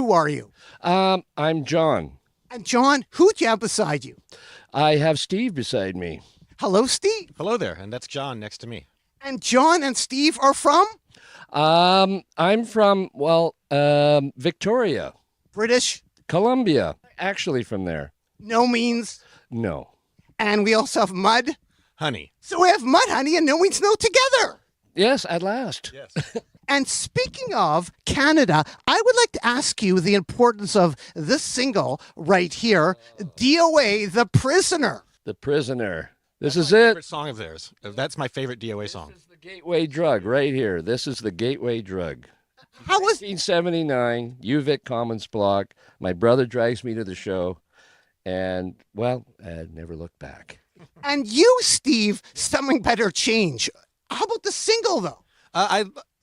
who are you? I'm John. And John, who do you have beside you? I have Steve beside me. Hello, Steve. Hello there, and that's John next to me. And John and Steve are from? I'm from, Victoria, British. Columbia. Actually from there. No means. No. And we also have Mud. Honey. So we have Mudhoney and Nomeansno together. Yes, at last. Yes. And speaking of Canada, I would like to ask you the importance of this single right here, DOA, The Prisoner. The Prisoner. This That's is my it. favorite song of theirs. That's my favorite DOA song. This is the gateway drug right here. This is the gateway drug. How was 1979, UVic Commons Block. My brother drags me to the show, and, I never looked back. And you, Steve, something better change. How about the single, though?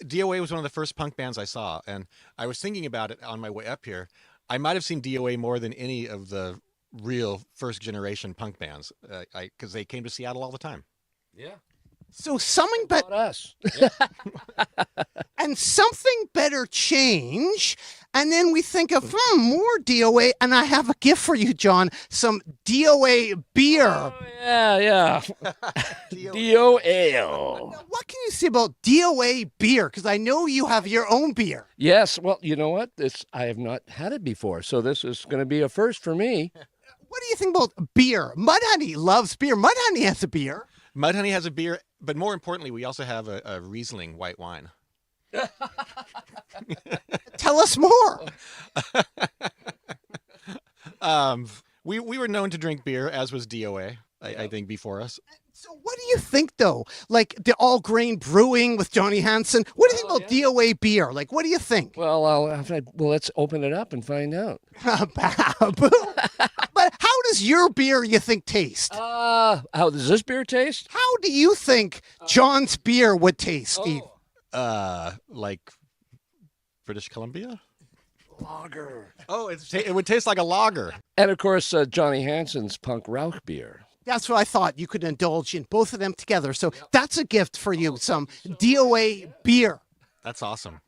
DOA was one of the first punk bands I saw, and I was thinking about it on my way up here. I might have seen DOA more than any of the real first-generation punk bands, because they came to Seattle all the time. Yeah. So something better, About us. and something better change, and then we think of more DOA, and I have a gift for you, John, some DOA beer. Oh, yeah. DOA. Now, what can you say about DOA beer? Because I know you have your own beer. Yes, well, you know what? I have not had it before, so this is going to be a first for me. What do you think about beer? Mudhoney loves beer. Mudhoney has a beer. Mudhoney has a beer, but more importantly, we also have a Riesling white wine. Tell us more. We were known to drink beer, as was DOA, I think, before us. So what do you think, though? Like the all-grain brewing with Johnny Hansen. What do you think about DOA beer? Like, what do you think? Well, let's open it up and find out. But how does your beer, you think, taste? How does this beer taste? How do you think John's beer would taste, Steve? Like British Columbia? Lager. Oh, it would taste like a lager. And, of course, Johnny Hansen's Punk Rock beer. That's what I thought. You could indulge in both of them together. So that's a gift for you, some DOA beer. That's awesome.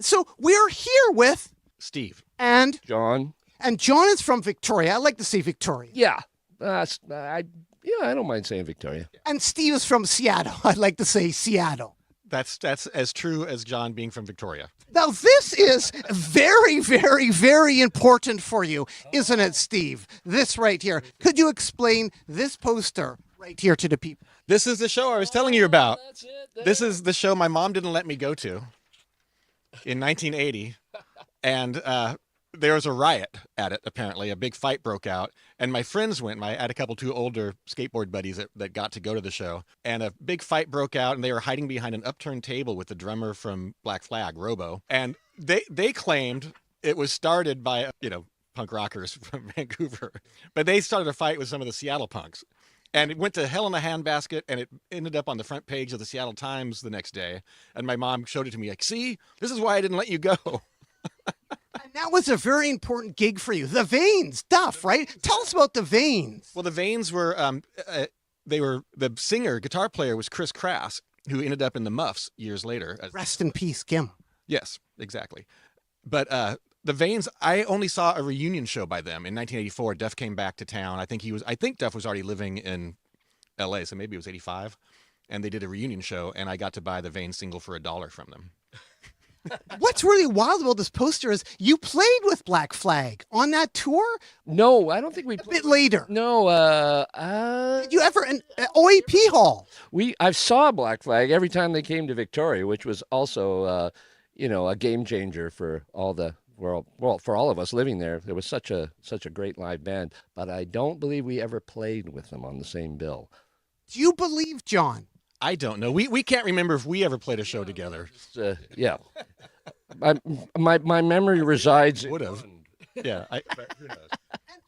So we're here with Steve. and John? John is from Victoria. I like to say Victoria. Yeah. I don't mind saying Victoria. And Steve is from Seattle. I like to say Seattle. That's as true as John being from Victoria. Now, this is very, very, very important for you, isn't it, Steve? This right here. Could you explain this poster right here to the people? This is the show I was telling you about. That's it. This is the show my mom didn't let me go to in 1980. And there was a riot at it, apparently. A big fight broke out. And my friends went. I had a couple, two older skateboard buddies that got to go to the show. And a big fight broke out, and they were hiding behind an upturned table with the drummer from Black Flag, Robo. And they claimed it was started by, punk rockers from Vancouver. But they started a fight with some of the Seattle punks. And it went to hell in a handbasket, and it ended up on the front page of the Seattle Times the next day. And my mom showed it to me like, see, this is why I didn't let you go. And that was a very important gig for you. The Veins stuff, right? Tell us about the Veins. Well, the Veins were, the singer, guitar player was Chris Crass, who ended up in the Muffs years later. Rest in peace, Kim. Yes, exactly. But the Veins, I only saw a reunion show by them in 1984. Duff came back to town. I think Duff was already living in LA, so maybe it was 85. And they did a reunion show, and I got to buy the Veins single for $1 from them. What's really wild about this poster is you played with Black Flag on that tour No, I don't think we a bit later. No, Did you ever in OAP Hall? I saw Black Flag every time they came to Victoria, which was also, a game changer for all for all of us living there. There was such a great live band, but I don't believe we ever played with them on the same bill. Do you believe, John? I don't know. We can't remember if we ever played a show together. Yeah. My memory resides in Would have. Yeah. Who knows?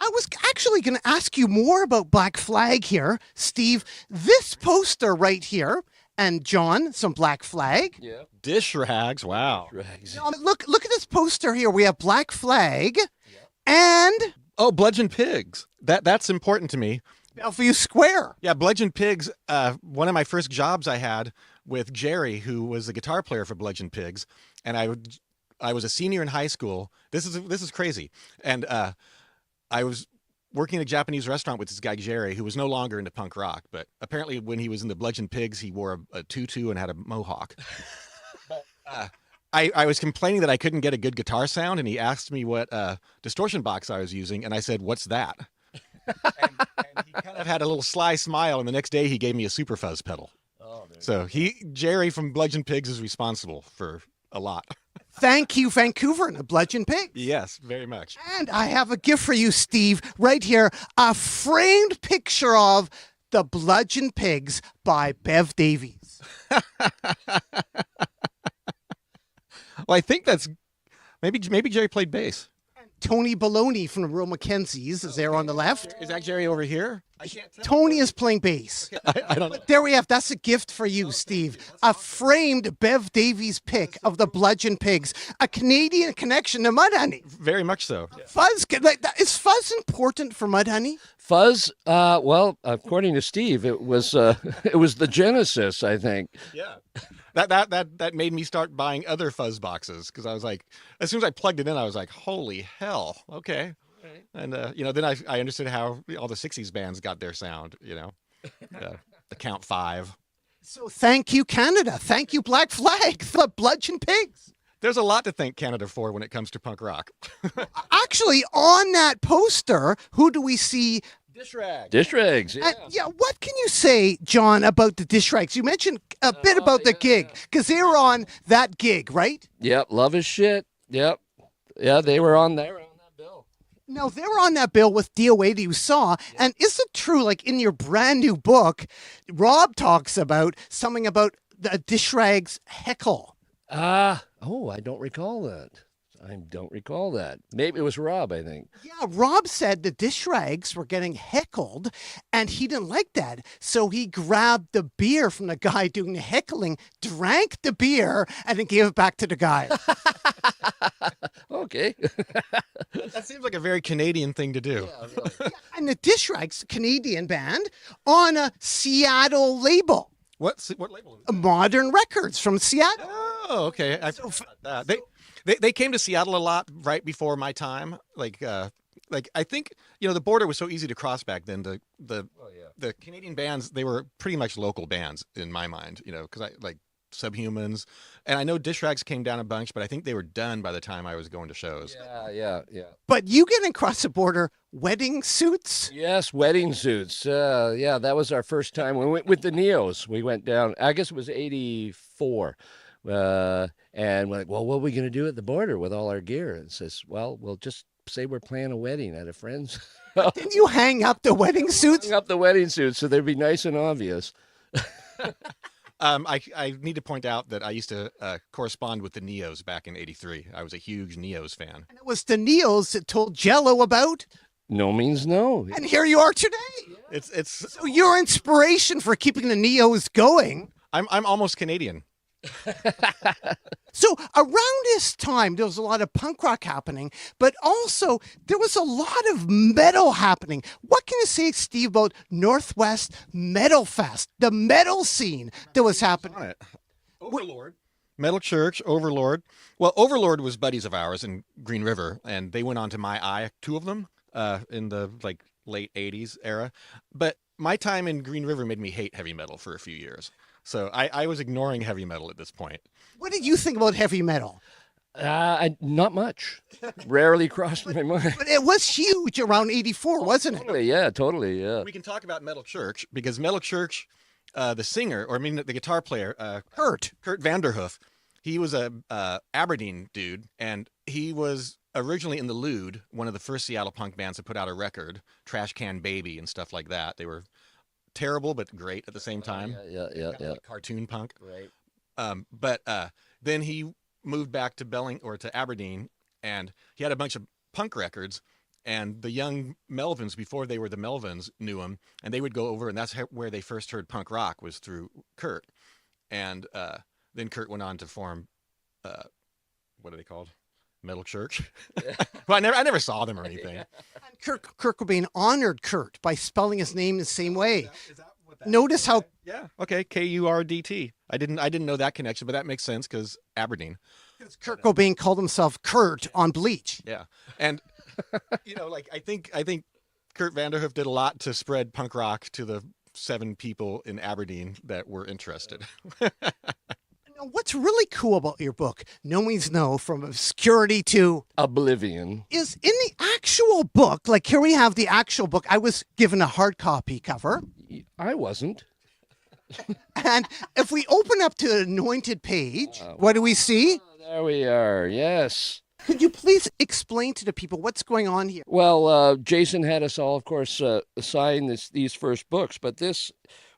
I was actually going to ask you more about Black Flag here, Steve. This poster right here, and John, some Black Flag. Yeah. Dish rags. Wow. Now, look at this poster here. We have Black Flag and Oh, Bludgeon Pigs. That's important to me. Bellevue Square. Yeah, Bludgeon Pigs, one of my first jobs I had with Jerry, who was the guitar player for Bludgeon Pigs, and I was a senior in high school. This is crazy. And I was working in a Japanese restaurant with this guy, Jerry, who was no longer into punk rock. But apparently when he was in the Bludgeon Pigs, he wore a tutu and had a mohawk. I was complaining that I couldn't get a good guitar sound, and he asked me what distortion box I was using, and I said, "What's that?" and he kind of had a little sly smile, and the next day he gave me a Super Fuzz pedal. Oh, so Jerry from Bludgeon Pigs is responsible for a lot. Thank you, Vancouver and the Bludgeon Pigs. Yes, very much. And I have a gift for you, Steve, right here. A framed picture of the Bludgeon Pigs by Bev Davies. Well, I think that's maybe Jerry played bass. Tony Baloney from the Real Mackenzies is there on the left. Is that Jerry over here? I can't tell. Tony is playing bass. I don't know. There we have. That's a gift for you, Steve. A framed Bev Davies pic of the Bludgeon Pigs. A Canadian connection to Mudhoney. Very much so. Fuzz, is Fuzz important for Mudhoney? Fuzz, well, according to Steve, it was the genesis, I think. Yeah. That made me start buying other Fuzz boxes, because I was like, as soon as I plugged it in, I was like, holy hell, okay. Right. And then I understood how all the 60s bands got their sound, the Count 5. So thank you, Canada. Thank you, Black Flag, the Bludgeon Pigs. There's a lot to thank Canada for when it comes to punk rock. Actually, on that poster, who do we see? Dish rags. Dish rags, yeah. What can you say, John, about the dish rags? You mentioned a bit about the gig, because they were on that gig, right? Yep, Love Is Shit. Yep. Yeah, they were on there. That bill. No, they were on that bill with DOA that you saw. Yeah. And is it true, like in your brand new book, Rob talks about something about the dish rags heckle? I don't recall that. Maybe it was Rob, I think. Yeah, Rob said the dish rags were getting heckled, and he didn't like that. So he grabbed the beer from the guy doing the heckling, drank the beer, and then gave it back to the guy. Okay. That seems like a very Canadian thing to do. Yeah, really. Yeah, and the dish rags, Canadian band, on a Seattle label. What label is it? Modern Records from Seattle. Oh, okay. They came to Seattle a lot right before my time. Like I think the border was so easy to cross back then. The Canadian bands, they were pretty much local bands in my mind. Because I like Subhumans, and I know Dish Rags came down a bunch, but I think they were done by the time I was going to shows. Yeah. But you getting across the border, wedding suits? Yes, wedding suits. That was our first time. We went with the Neos. We went down, I guess it was 84. And we're like, well, what are we going to do at the border with all our gear? And it says, well, we'll just say we're planning a wedding at a friend's. Didn't you hang up the wedding suits? Hang up the wedding suits so they'd be nice and obvious. I need to point out that I used to correspond with the Neos back in '83. I was a huge Neos fan. And it was the Neos that told Jello about No Means No. And here you are today. Yeah. It's so your inspiration for keeping the Neos going. I'm almost Canadian. So around this time, there was a lot of punk rock happening, but also there was a lot of metal happening. What can you say, Steve, about Northwest Metal Fest, the metal scene that was happening? Overlord. Metal Church, Overlord. Well, Overlord was buddies of ours in Green River, and they went on to My Eye, two of them, in the late 80s era. But my time in Green River made me hate heavy metal for a few years. So I was ignoring heavy metal at this point. What did you think about heavy metal? Not much. Rarely crossed my mind. But it was huge around 84, wasn't it? Totally, yeah. We can talk about Metal Church, because Metal Church, the singer, the guitar player, Kurt Vanderhoof, he was a Aberdeen dude, and he was originally in the Lewd, one of the first Seattle punk bands to put out a record, Trash Can Baby and stuff like that. They were terrible but great at the same time. Yeah. Like cartoon punk. Right. But then he moved back to Aberdeen, and he had a bunch of punk records, and the young Melvins, before they were the Melvins, knew him, and they would go over, and that's where they first heard punk rock, was through Kurt. And then Kurt went on to form what are they called? Metal Church. Yeah. Well, I never saw them or anything. Yeah. Kurt Cobain honored Kurt by spelling his name the same way. Is that what that Notice how... Yeah, okay, Kurdt. I didn't know that connection, but that makes sense, because Aberdeen. Kurt Cobain called himself Kurt on Bleach. Yeah, and like I think Kurt Vanderhoof did a lot to spread punk rock to the 7 people in Aberdeen that were interested. Now, what's really cool about your book, Nomeansno, From Obscurity to Oblivion. is in the actual book. Like here we have the actual book. I was given a hard copy cover. I wasn't. And if we open up to the anointed page, what do we see? There we are. Yes. Could you please explain to the people what's going on here? Well, Jason had us all, of course, sign these first books, but this,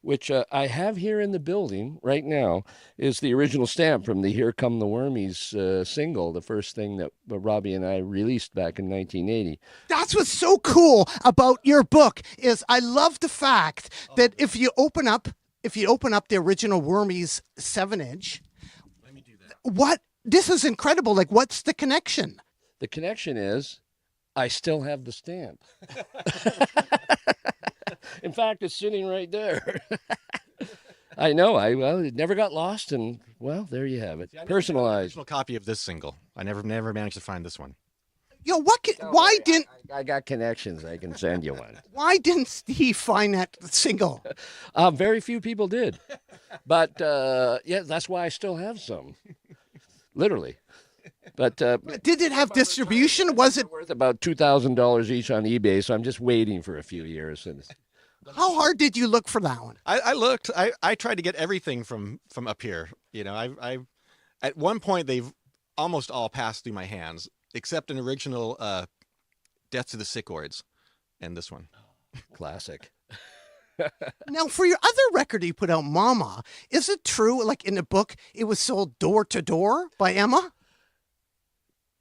which I have here in the building right now, is the original stamp from the Here Come the Wormies single, the first thing that Robbie and I released back in 1980. That's what's so cool about your book is I love the fact that if you open up the original Wormies 7-inch, Let me do that. This is incredible. Like, what's the connection? The connection is I still have the stamp. In fact, it's sitting right there. I know. It never got lost, and well, there you have it. See, I never got an Personalized. original copy of this single. I never managed to find this one. I got connections. I can send you one. Why didn't Steve find that single? Very few people did, but yeah, that's why I still have some. Literally. But Did it have distribution? Was it? worth about $2,000 each on eBay, so I'm just waiting for a few years. And How hard did you look for that one? I looked. I tried to get everything from up here. I at one point they've almost all passed through my hands, except an original Death to the Sickoids, and this one. classic. Now, for your other record you put out, Mama, is it true, like in the book, it was sold door to door by Emma?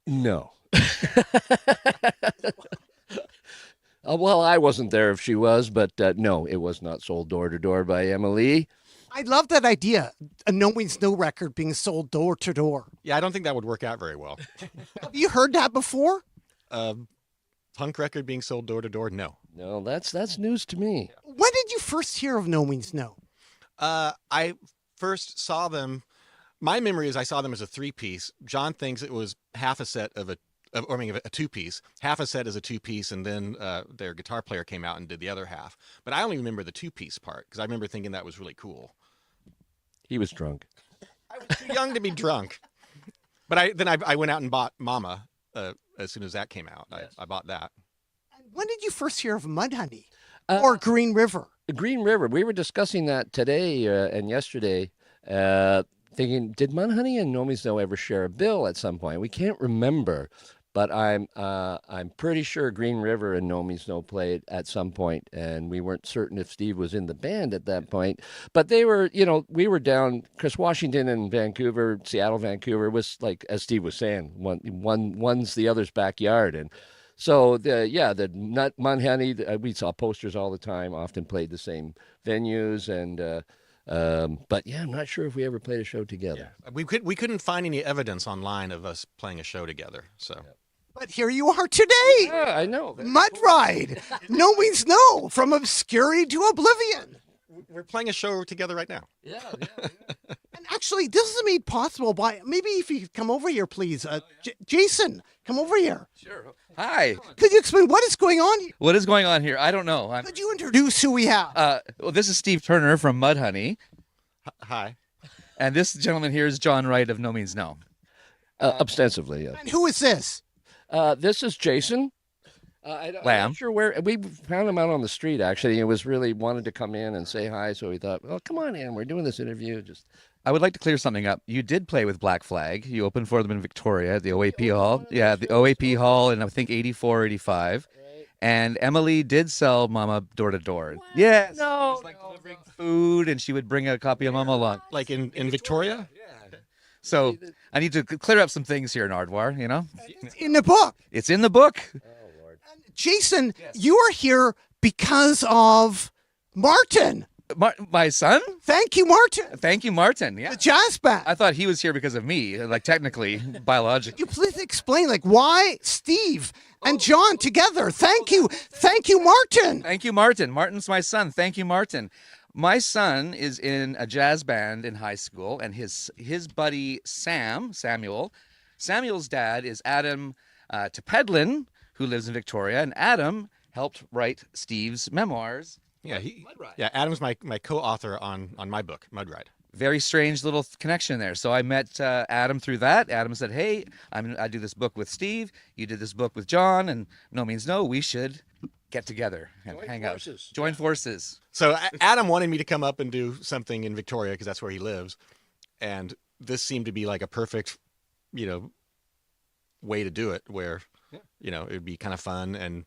No. Well, I wasn't there if she was, but no, it was not sold door to door by Emily. I love that idea, a Nomeansno record being sold door to door. Yeah, I don't think that would work out very well. Have you heard that before? Punk record being sold door to door? No. No, that's news to me. When did you first hear of Nomeansno? I first saw them. My memory is I saw them as a 3-piece. John thinks it was half a set of a 2-piece. Half a set as a 2-piece, and then their guitar player came out and did the other half. But I only remember the 2-piece part because I remember thinking that was really cool. He was drunk. I was too young to be drunk. But I went out and bought Mama as soon as that came out. Yes. I bought that. When did you first hear of Mudhoney or Green River? Green River. We were discussing that today and yesterday, thinking, did Mudhoney and Nomeansno ever share a bill at some point? We can't remember, but I'm pretty sure Green River and Nomeansno played at some point, and we weren't certain if Steve was in the band at that point. But they were, we were down, because Washington and Vancouver, Seattle, Vancouver was like, as Steve was saying, one's the other's backyard, and so the Mudhoney, we saw posters all the time, often played the same venues, and but yeah, I'm not sure if we ever played a show together. Yeah. We couldn't find any evidence online of us playing a show together. So. But here you are today. Yeah, I know. Mud Ride. Nomeansno, From Obscurity to Oblivion. We're playing a show together right now. Yeah. And actually, this is made possible by, maybe if you could come over here, please. Jason, come over here. Sure. Hi. Could you explain what is going on here? What is going on here? I don't know. Could you introduce who we have? Well, this is Steve Turner from Mudhoney, Hi. and this gentleman here is John Wright of Nomeansno. Ostensively, yeah. And who is this? This is Jason. I'm Lamb. not sure where we found him out on the street. Actually, he was really wanted to come in and say hi. So we thought, well, come on in. We're doing this interview. Just I would like to clear something up. You did play with Black Flag. You opened for them in Victoria at the OAP Hall. Yeah, the OAP Hall in I think 84, 85. And Emily did sell Mama door to door. Yes. No, It was like delivering food, and she would bring a copy of Mama along. Like in Victoria? So I need to clear up some things here, Nardwuar. It's in the book. It's in the book. Jason, you are here because of Martin. My son? Thank you, Martin. Thank you, Martin. Yeah. The jazz band. I thought he was here because of me, like technically, biologically. Could you please explain, like, why Steve and John together? Thank you. Thank you, Martin. Thank you, Martin. Martin's my son. Thank you, Martin. My son is in a jazz band in high school, and his buddy Samuel, Samuel's dad is Adam Tepedlin, who lives in Victoria, and Adam helped write Steve's memoirs. Yeah, Mud Ride. yeah. Adam's my co-author on my book, Mud Ride. Very strange little connection there. So I met Adam through that. Adam said, "Hey, I do this book with Steve. You did this book with John, and no means no. We should get together and hang out, join forces." So Adam wanted me to come up and do something in Victoria because that's where he lives, and this seemed to be like a perfect, way to do it. Where, it would be kind of fun and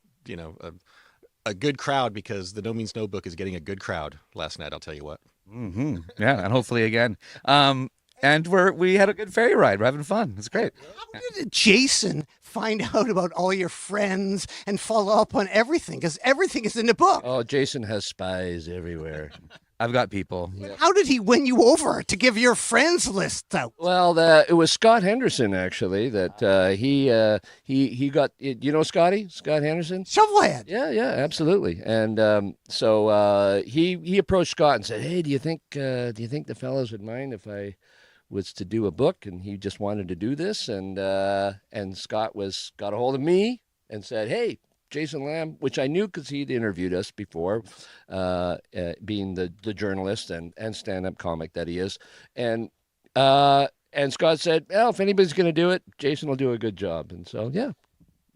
a good crowd, because the No Means No book is getting a good crowd last night. I'll tell you what. Mm-hmm. Yeah, and hopefully again. And we had a good ferry ride. We're having fun. It's great. How did Jason find out about all your friends and follow up on everything? Because everything is in the book. Oh, Jason has spies everywhere. I've got people. How did he win you over to give your friends list out? Well, it was Scott Henderson actually that he got. You know Scotty? Scott Henderson? Shovelhead. Yeah, absolutely. And so he approached Scott and said, "Hey, do you think the fellows would mind if I was to do a book?" And he just wanted to do this, and Scott got a hold of me and said, "Hey, Jason Lamb," which I knew because he'd interviewed us before, being the journalist and stand-up comic that he is, and Scott said, "Well, if anybody's going to do it, Jason will do a good job." And so, yeah,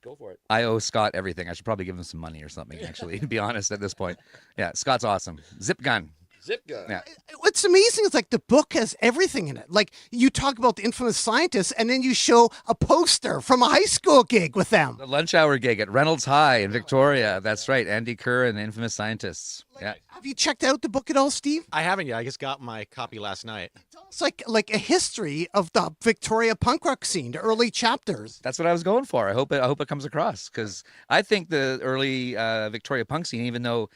go for it. I owe Scott everything. I should probably give him some money or something, actually, to be honest at this point. Yeah, Scott's awesome. Zip gun. Zip gun. Yeah. What's amazing is like the book has everything in it. Like you talk about the infamous scientists, and then you show a poster from a high school gig with them. The lunch hour gig at Reynolds High in Victoria. That's right. Andy Kerr and the Infamous Scientists. Yeah. Have you checked out the book at all, Steve? I haven't yet. I just got my copy last night. It's like a history of the Victoria punk rock scene, the early chapters. That's what I was going for. I hope it comes across, because I think the early Victoria punk scene, even though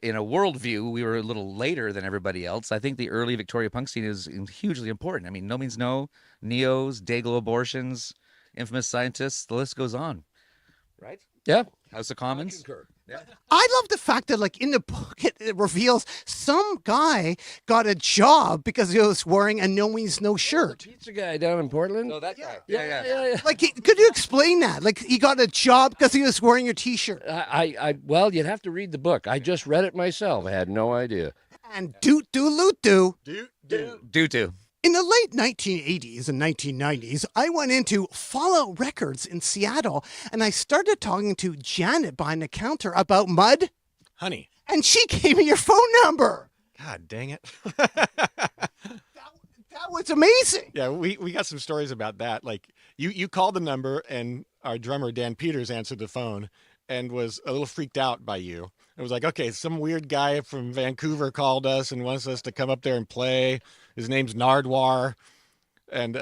in a worldview we were a little later than everybody else, I think the early Victoria punk scene is hugely important. I mean, No Means No, Neos, Dayglow Abortions, Infamous Scientists, the list goes on. Right? Yeah. House of Commons. Yeah. I love the fact that, like, in the book, it reveals some guy got a job because he was wearing a No Means No shirt. Pizza guy down in Portland. Oh, that guy. Yeah. Like, could you explain that? Like, he got a job because he was wearing your T-shirt. Well, you'd have to read the book. I just read it myself. I had no idea. And doot-doo-loot-doo. Do. In the late 1980s and 1990s, I went into Fallout Records in Seattle, and I started talking to Janet behind the counter about mud, Honey. and she gave me your phone number. God dang it. That was amazing. Yeah, we got some stories about that. Like you called the number, and our drummer Dan Peters answered the phone and was a little freaked out by you. It was like, okay, some weird guy from Vancouver called us and wants us to come up there and play. His name's Nardwuar. And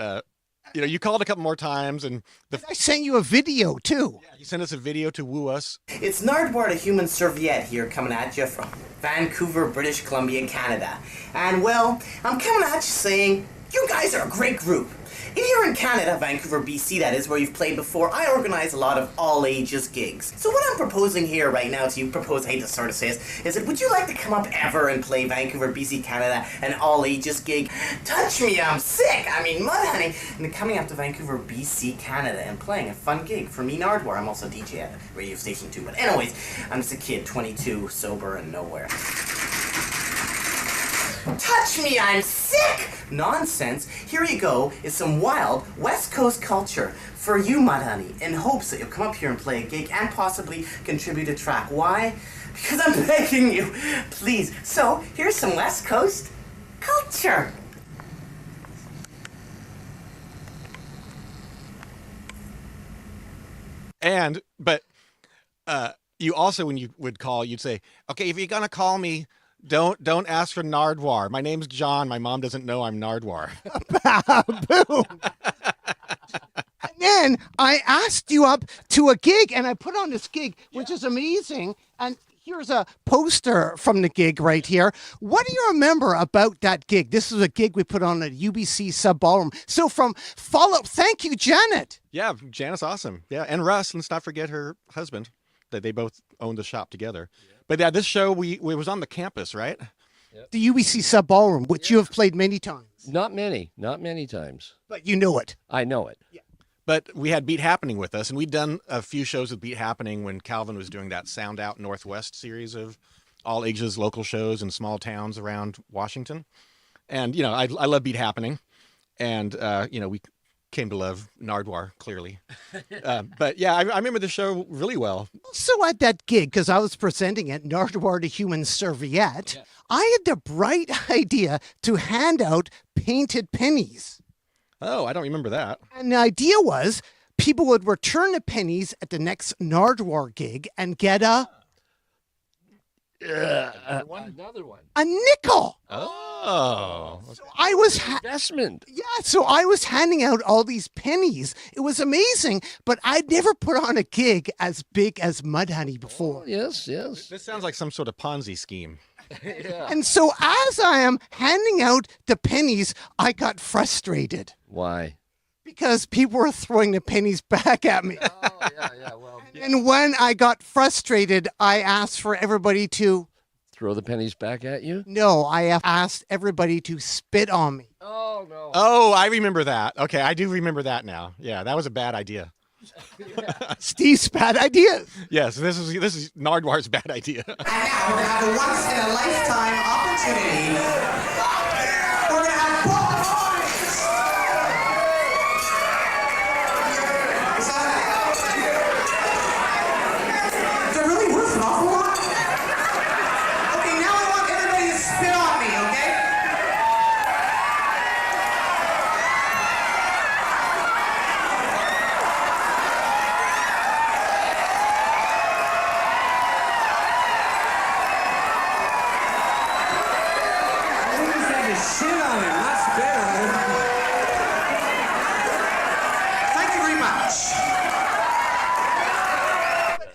you called a couple more times, and I sent you a video too. you sent us a video to woo us. It's Nardwuar, the human serviette here, coming at you from Vancouver, British Columbia, Canada. And well, I'm coming at you saying, you guys are a great group. If you're in Canada, Vancouver, BC, that is, where you've played before, I organize a lot of all-ages gigs. So what I'm proposing here right now to you, I hate to sort of say this, is that would you like to come up ever and play Vancouver, BC, Canada, an all-ages gig? Touch me, I'm sick! I mean, Mudhoney! And coming up to Vancouver, BC, Canada, and playing a fun gig for me, Nardwuar. I'm also DJ at a radio station too, but anyways, I'm just a kid, 22, sober, and nowhere. Touch me, I'm sick! Nonsense. Here you go is some wild West Coast culture for you, Mudhoney, in hopes that you'll come up here and play a gig and possibly contribute a track. Why? Because I'm begging you. Please. So, here's some West Coast culture. But you also, when you would call, you'd say, okay, if you're going to call me, don't ask for Nardwuar. My name's John. My mom doesn't know I'm Nardwuar. Boom. And then I asked you up to a gig, and I put on this gig, which is amazing. And here's a poster from the gig right here. What do you remember about that gig? This is a gig we put on at UBC Sub Ballroom. So from Fallout, thank you, Janet. Yeah, Janet's awesome. Yeah, and Russ, let's not forget her husband, that they both owned the shop together. Yeah. But yeah, this show, we was on the campus, right? Yep. The UBC Sub Ballroom, which you have played many times. Not many times. But you know it. I know it. Yeah. But we had Beat Happening with us, and we'd done a few shows with Beat Happening when Calvin was doing that Sound Out Northwest series of all ages local shows in small towns around Washington. And, I love Beat Happening. And, we came to love Nardwuar, clearly. But yeah, I remember the show really well. So at that gig, because I was presenting at Nardwuar to Human Serviette, I had the bright idea to hand out painted pennies. Oh, I don't remember that. And the idea was people would return the pennies at the next Nardwuar gig and get another one. a nickel. Oh. So I was Investment. so I was handing out all these pennies. It was amazing, but I'd never put on a gig as big as Mudhoney before. Yes. This sounds like some sort of Ponzi scheme. Yeah. And so as I am handing out the pennies, I got frustrated Why? because people were throwing the pennies back at me. Oh, yeah. Well, And when I got frustrated, I asked for everybody to, throw the pennies back at you? I asked everybody to spit on me. Oh, no. Oh, I remember that. Okay, I do remember that now. Yeah, that was a bad idea. Steve's bad ideas. Yes, this is Nardwar's bad idea. And now we're gonna have a once-in-a-lifetime opportunity. We're gonna have book coins. They're really worth an awful lot. Okay, now I want everybody to spit on me, okay? Shit on him, not spit on him. Thank you very much.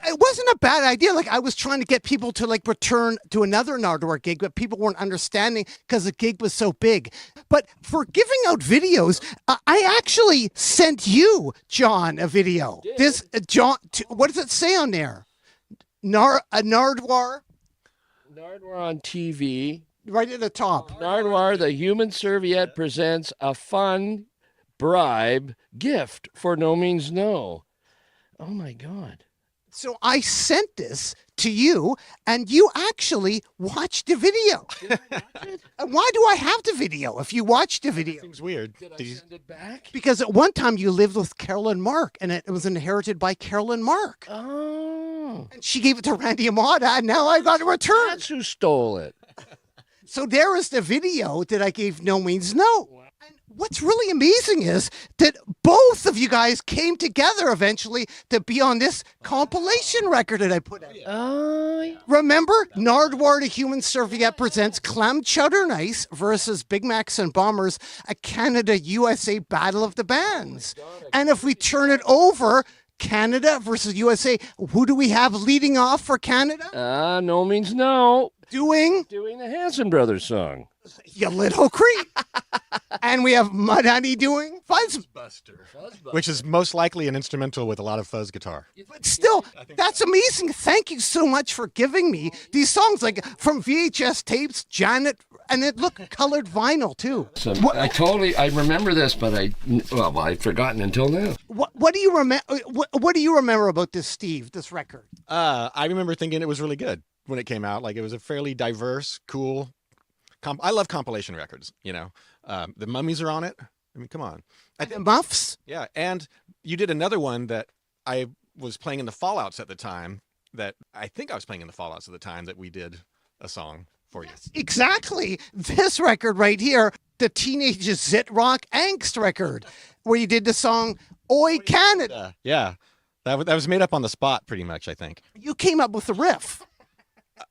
It wasn't a bad idea. Like I was trying to get people to return to another Nardwuar gig, but people weren't understanding because the gig was so big. But for giving out videos, I actually sent you, John, a video. This John, what does it say on there? Nardwuar, Nardwuar on TV. right at the top. Nardwuar, the Human Serviette, presents a fun bribe gift for No Means No. Oh, my God. So I sent this to you, and you actually watched the video. And why do I have the video if you watched the video? Seems weird. Did I Did you- send it back? Because at one time you lived with Carolyn Mark, and it was inherited by Carolyn Mark. Oh. And she gave it to Randy Amata, and now I got a return. That's who stole it. So there is the video that I gave No Means No. And what's really amazing is that both of you guys came together eventually to be on this compilation record that I put out. Oh, Remember, Nardwuar the Human Serviette presents Clam Chowder Nice versus Big Macs and Bombers, a Canada-USA Battle of the Bands. And if we turn it over, Canada versus USA, who do we have leading off for Canada? No Means No. Doing Doing the Hanson Brothers song. You Little Creep. And we have Mudhoney doing Fuzz. Which is most likely an instrumental with a lot of fuzz guitar. But still, that's amazing. Thank you so much for giving me these songs, like from VHS tapes, Janet, and it looked colored vinyl too. So I remember this, but I'd forgotten until now. What do you remember? What do you remember about this, Steve? This record? I remember thinking it was really good when it came out. Like it was a fairly diverse, cool. I love compilation records. The Mummies are on it. I mean, come on. The Muffs. Yeah, and you did another one that I was playing in the Fallouts at the time. That I think I was playing in the Fallouts at the time that we did a song for you. Exactly. This record right here, the Teenage Zit Rock Angst record, where you did the song Oi Canada. Yeah, that was made up on the spot pretty much, I think. You came up with the riff.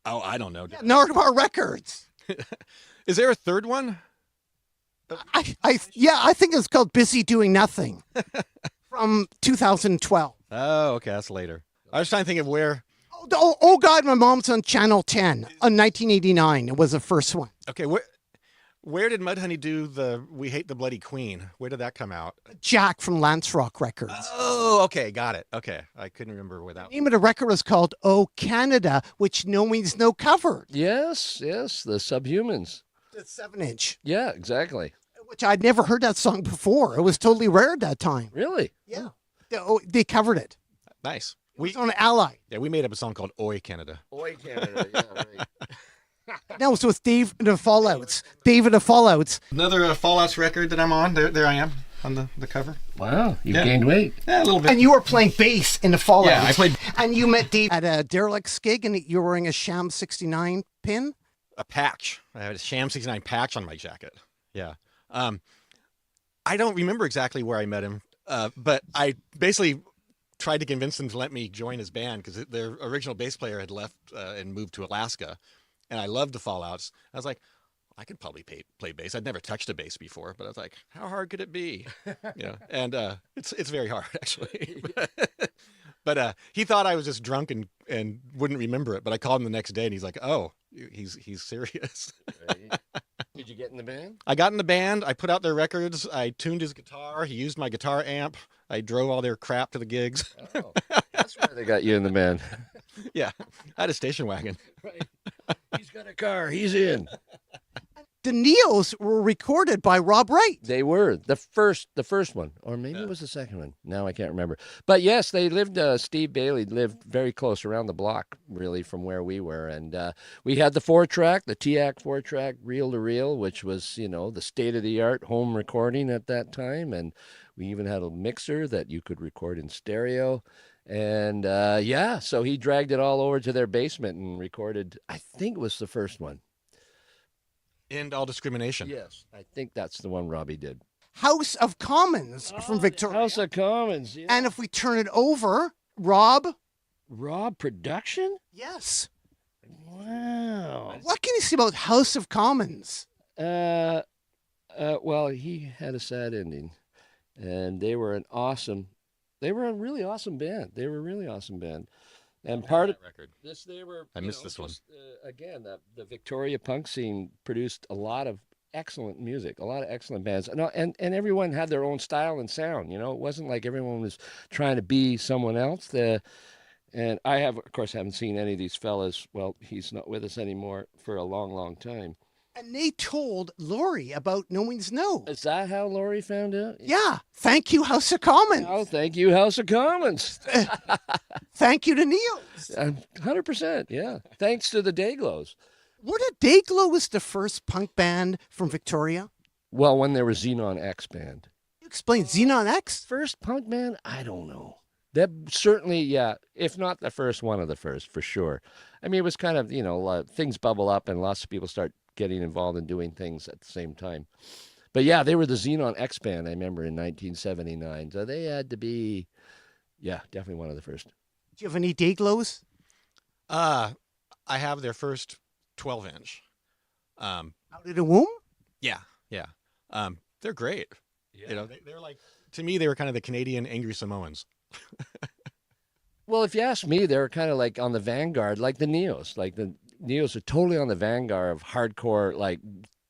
Oh, I don't know. Nardwuar Records. Is there a third one? I think it's called Busy Doing Nothing from 2012. Oh, okay, that's later. I was trying to think of where. Oh God, my mom's on Channel 10 on 1989. It was the first one. Okay, where did Mudhoney do the We Hate the Bloody Queen? Where did that come out? Jack from Lance Rock Records. Oh, okay, got it. Okay, I couldn't remember where that The name of the record was called Oh Canada, which No Means No covered. Yes, the Subhumans. The 7-inch. Yeah, exactly. which I'd never heard that song before. It was totally rare at that time. Really? Yeah. They covered it. Nice. It was on Ally. Yeah, we made up a song called Oi Canada. Oi, Canada. Yeah, right. That was with Dave and the Fallouts. David the Fallouts. Another Fallouts record that I'm on. There I am on the cover. Wow, you've Yeah. gained weight. Yeah, a little bit. And you were playing bass in the Fallouts. Yeah, I played And you met Dave at a Derelict's gig, and you were wearing a Sham 69 pin. a patch. I had a Sham 69 patch on my jacket. Yeah. I don't remember exactly where I met him, but I basically tried to convince him to let me join his band because their original bass player had left and moved to Alaska, and I loved the Fallouts. I was like, I could probably play bass. I'd never touched a bass before, but I was like, how hard could it be? And it's very hard actually. But he thought I was just drunk and wouldn't remember it. But I called him the next day, and he's like, "Oh, he's serious." Right. Did you get in the band? I got in the band. I put out their records. I tuned his guitar. He used my guitar amp. I drove all their crap to the gigs. Oh, that's why they got you in the band. Yeah, I had a station wagon. Right. He's got a car. He's in. The Neos were recorded by Rob Wright. They were the first one, or maybe it was the second one. Now I can't remember. But yes, they lived. Steve Bailey lived very close, around the block, really, from where we were. And we had the 4-track, the TAC 4-track, reel to reel, which was the state of the art home recording at that time. And we even had a mixer that you could record in stereo. And so he dragged it all over to their basement and recorded. I think it was the first one. End all discrimination. Yes, I think that's the one Robbie did. House of Commons from Victoria. House of Commons. Yeah. And if we turn it over, Rob. Rob Production? Yes. Wow. What can you say about House of Commons? Well, he had a sad ending, and they were a really awesome band. They were a really awesome band. And part of record. this, they were. I missed this one. Again, the Victoria punk scene produced a lot of excellent music, a lot of excellent bands, and everyone had their own style and sound. It wasn't like everyone was trying to be someone else. And I of course, haven't seen any of these fellas. Well, he's not with us anymore for a long, long time. And they told Laurie about Nomeansno. Is that how Laurie found out? Yeah. Thank you, House of Commons. Oh, thank you, House of Commons. Thank you to Neos. 100%, yeah. Thanks to the Dayglows. Were the Dayglows the first punk band from Victoria? Well, when there was Xenon X band. You explain Xenon X? First punk band? I don't know. That certainly, yeah, if not the first, one of the first, for sure. I mean, it was kind of, things bubble up and lots of people start getting involved in doing things at the same time. But yeah, they were the Xenon X band, I remember, in 1979. So they had to be, definitely one of the first. Do you have any Dayglows? I have their first 12-inch. Out of the womb? Yeah. They're great. Yeah. They're like, to me, they were kind of the Canadian Angry Samoans. Well, if you ask me, they're kind of like on the vanguard, like the Neos. Like the Neos are totally on the vanguard of hardcore, like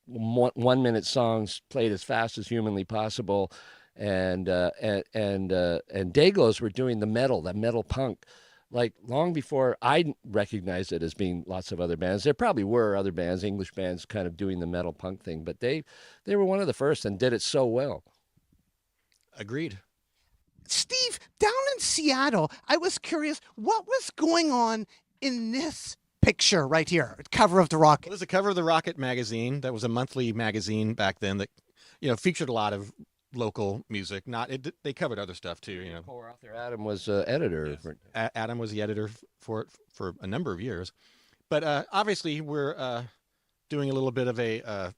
1 minute songs played as fast as humanly possible, and Dayglows were doing the metal punk, like long before I recognized it as being lots of other bands. There probably were other bands, English bands, kind of doing the metal punk thing, but they were one of the first and did it so well. Agreed. Steve, down in Seattle, I was curious, what was going on in this picture right here, cover of the Rocket? Well, there's a cover of the Rocket magazine. That was a monthly magazine back then that, featured a lot of local music. They covered other stuff too. Co-author Adam was editor. Yes. Adam was the editor for it for a number of years. But obviously, we're doing a little bit of a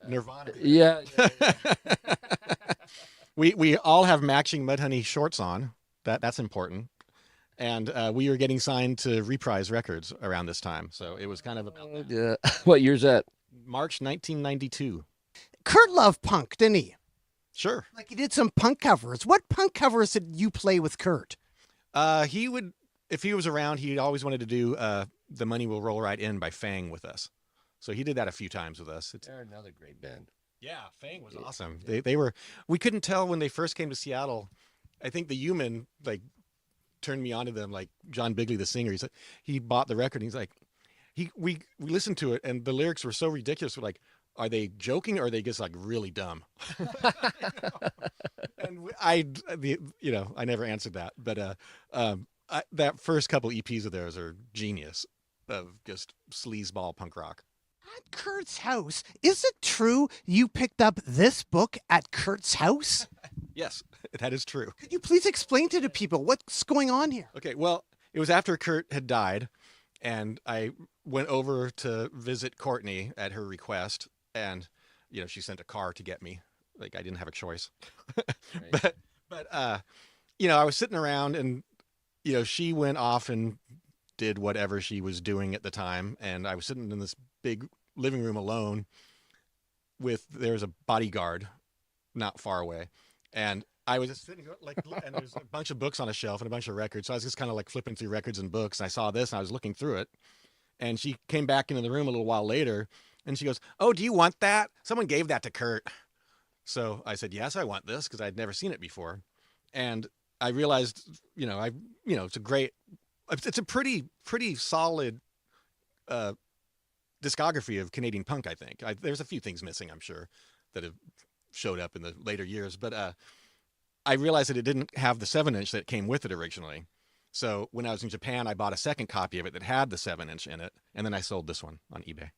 Nirvana. Yeah. We all have matching Mudhoney shorts on. That's important. And we were getting signed to Reprise Records around this time. So it was kind of about Yeah. What year's that? March 1992. Kurt loved punk, didn't he? Sure. Like he did some punk covers. What punk covers did you play with Kurt? He would, if he was around, he always wanted to do The Money Will Roll Right In by Fang with us. So he did that a few times with us. They're another great band. Yeah, Fang was awesome. They were, we couldn't tell when they first came to Seattle. I think the Human turned me on to them, like John Bigley, the singer. He bought the record and he's like, we listened to it and the lyrics were so ridiculous. We're like, are they joking or are they just like really dumb? And I never answered that, but that first couple EPs of theirs are genius of just sleazeball punk rock. At Kurt's house, is it true you picked up this book at Kurt's house? Yes, that is true. Could you please explain to the people what's going on here? Okay, well, it was after Kurt had died, and I went over to visit Courtney at her request, and she sent a car to get me. Like I didn't have a choice. Right. but I was sitting around, and she went off and did whatever she was doing at the time, and I was sitting in this big living room alone there's a bodyguard not far away, and I was just sitting and there's a bunch of books on a shelf and a bunch of records, so I was just kind of like flipping through records and books, and I saw this and I was looking through it, and she came back into the room a little while later and she goes, "Oh, do you want that? Someone gave that to Kurt." So I said, "Yes, I want this," because I'd never seen it before, and I realized it's a pretty solid discography of Canadian punk, I think. There's a few things missing, I'm sure, that have showed up in the later years, but I realized that it didn't have the 7-inch that came with it originally. So when I was in Japan, I bought a second copy of it that had the 7-inch in it, and then I sold this one on eBay.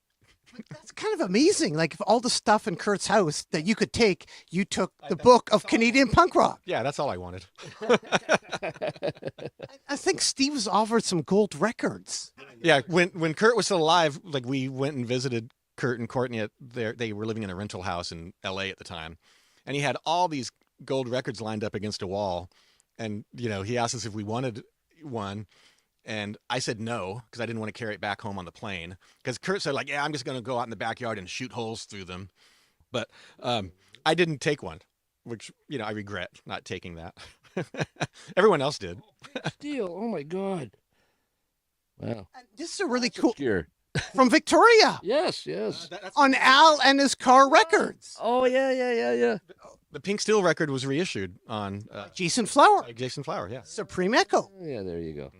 That's kind of amazing. Like if all the stuff in Kurt's house that you could take, you took the book of Canadian punk rock. Yeah, that's all I wanted. I think Steve's offered some gold records. Yeah, when Kurt was still alive, like we went and visited Kurt and Courtney they were living in a rental house in LA at the time. And he had all these gold records lined up against a wall. And, he asked us if we wanted one. And I said no, because I didn't want to carry it back home on the plane. Because Kurt said, yeah, I'm just going to go out in the backyard and shoot holes through them. But I didn't take one, which, I regret not taking that. Everyone else did. Deal. Oh my God. Wow. And this is a really cool Obscure. from Victoria Yes, yes. on Al and his car records. Oh yeah. The Pink Steel record was reissued on Jason Flower, Jason Flower, yeah. Supreme Echo. Yeah, there you go.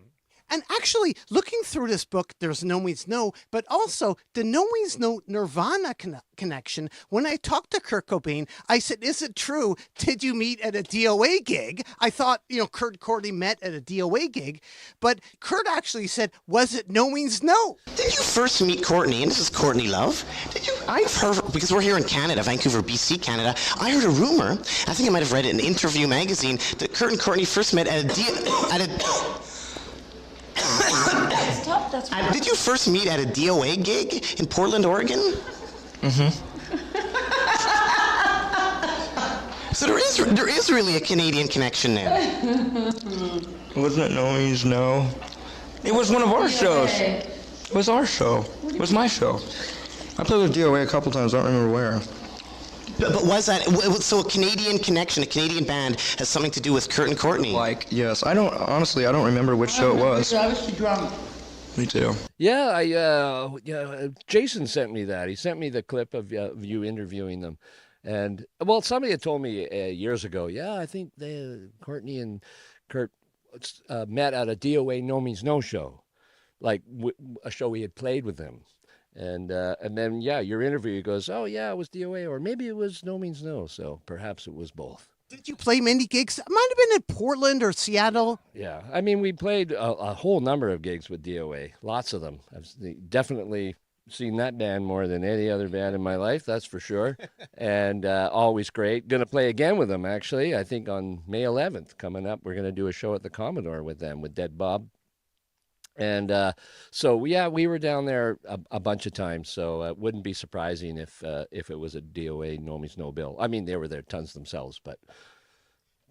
And actually, looking through this book, there's Nomeansno, but also the Nomeansno Nirvana connection. When I talked to Kurt Cobain, I said, "Is it true? Did you meet at a DOA gig?" I thought, Kurt and Courtney met at a DOA gig, but Kurt actually said, "Was it Nomeansno?" Did you first meet Courtney? And this is Courtney Love. Did you? I've heard, because we're here in Canada, Vancouver, BC, Canada. I heard a rumor. I think I might have read it in Interview magazine that Kurt and Courtney first met at Did you first meet at a DOA gig in Portland, Oregon? Mm-hmm. So there is really a Canadian connection there. Wasn't it Nomeansno? It was one of our shows. It was our show. It was my show. I played with DOA a couple times. I don't remember where. But was that so? A Canadian connection, a Canadian band, has something to do with Kurt and Courtney? Yes. I don't remember which show it was. I was too drunk. Me too. Yeah, Jason sent me that. He sent me the clip of you interviewing them. And, well, somebody had told me years ago, I think Courtney and Kurt met at a DOA Nomeansno show, like a show we had played with them. And then, your interview goes, "Oh, yeah, it was DOA, or maybe it was Nomeansno." So perhaps it was both. Did you play many gigs? It might have been in Portland or Seattle. Yeah, I mean, we played a whole number of gigs with DOA, lots of them. I've definitely seen that band more than any other band in my life, that's for sure. And always great. Going to play again with them, actually. I think on May 11th coming up, we're going to do a show at the Commodore with them, with Dead Bob. And so, we were down there a bunch of times, so it wouldn't be surprising if it was a DOA Nomeansno bill. I mean, they were there tons themselves, but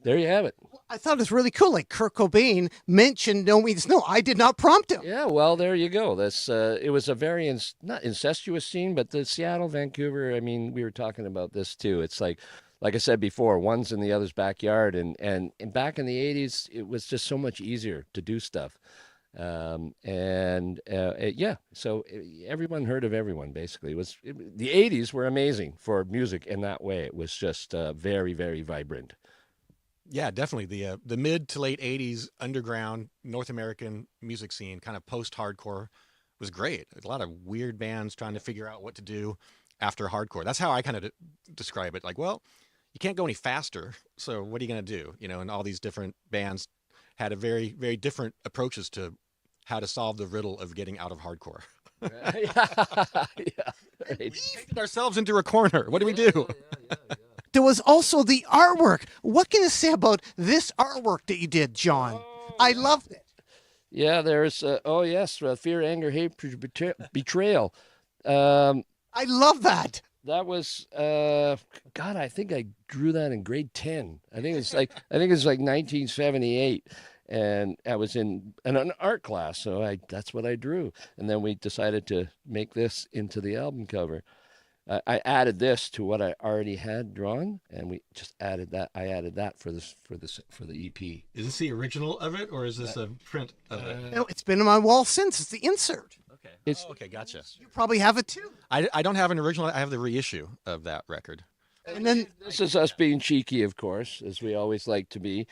there you have it. I thought it was really cool. Like Kurt Cobain mentioned Nomeansno. I did not prompt him. Yeah, well, there you go. It was a very, not incestuous scene, but the Seattle, Vancouver, I mean, we were talking about this too. It's like I said before, one's in the other's backyard. And back in the 80s, it was just so much easier to do stuff. So everyone heard of everyone, basically. The 80s were amazing for music in that way. It was just very, very vibrant. Yeah, definitely. The mid to late 80s underground North American music scene, kind of post-hardcore, was great. A lot of weird bands trying to figure out what to do. after hardcore. That's how I kind of describe it. Like, well, you can't go any faster, so what are you going to do? You know, and all these different bands had a very, very different approaches to how to solve the riddle of getting out of hardcore. Yeah, right. We painted ourselves into a corner. What do we do? There was also the artwork. What can you say about this artwork that you did, John? I loved it. Yeah, there's oh yes, fear, anger, hate, betrayal. I love that. That was God. I think I drew that in grade 10. I think it's like 1978, and I was in an art class, so that's what I drew. And then we decided to make this into the album cover. I added this to what I already had drawn, and we just added that. I added that for the EP. Is this the original of it, or is this a print of it? No, it's been on my wall since. It's the insert. Okay. It's okay, gotcha. You probably have it too. I don't have an original. I have the reissue of that record. And then this is us being cheeky, of course, as we always like to be.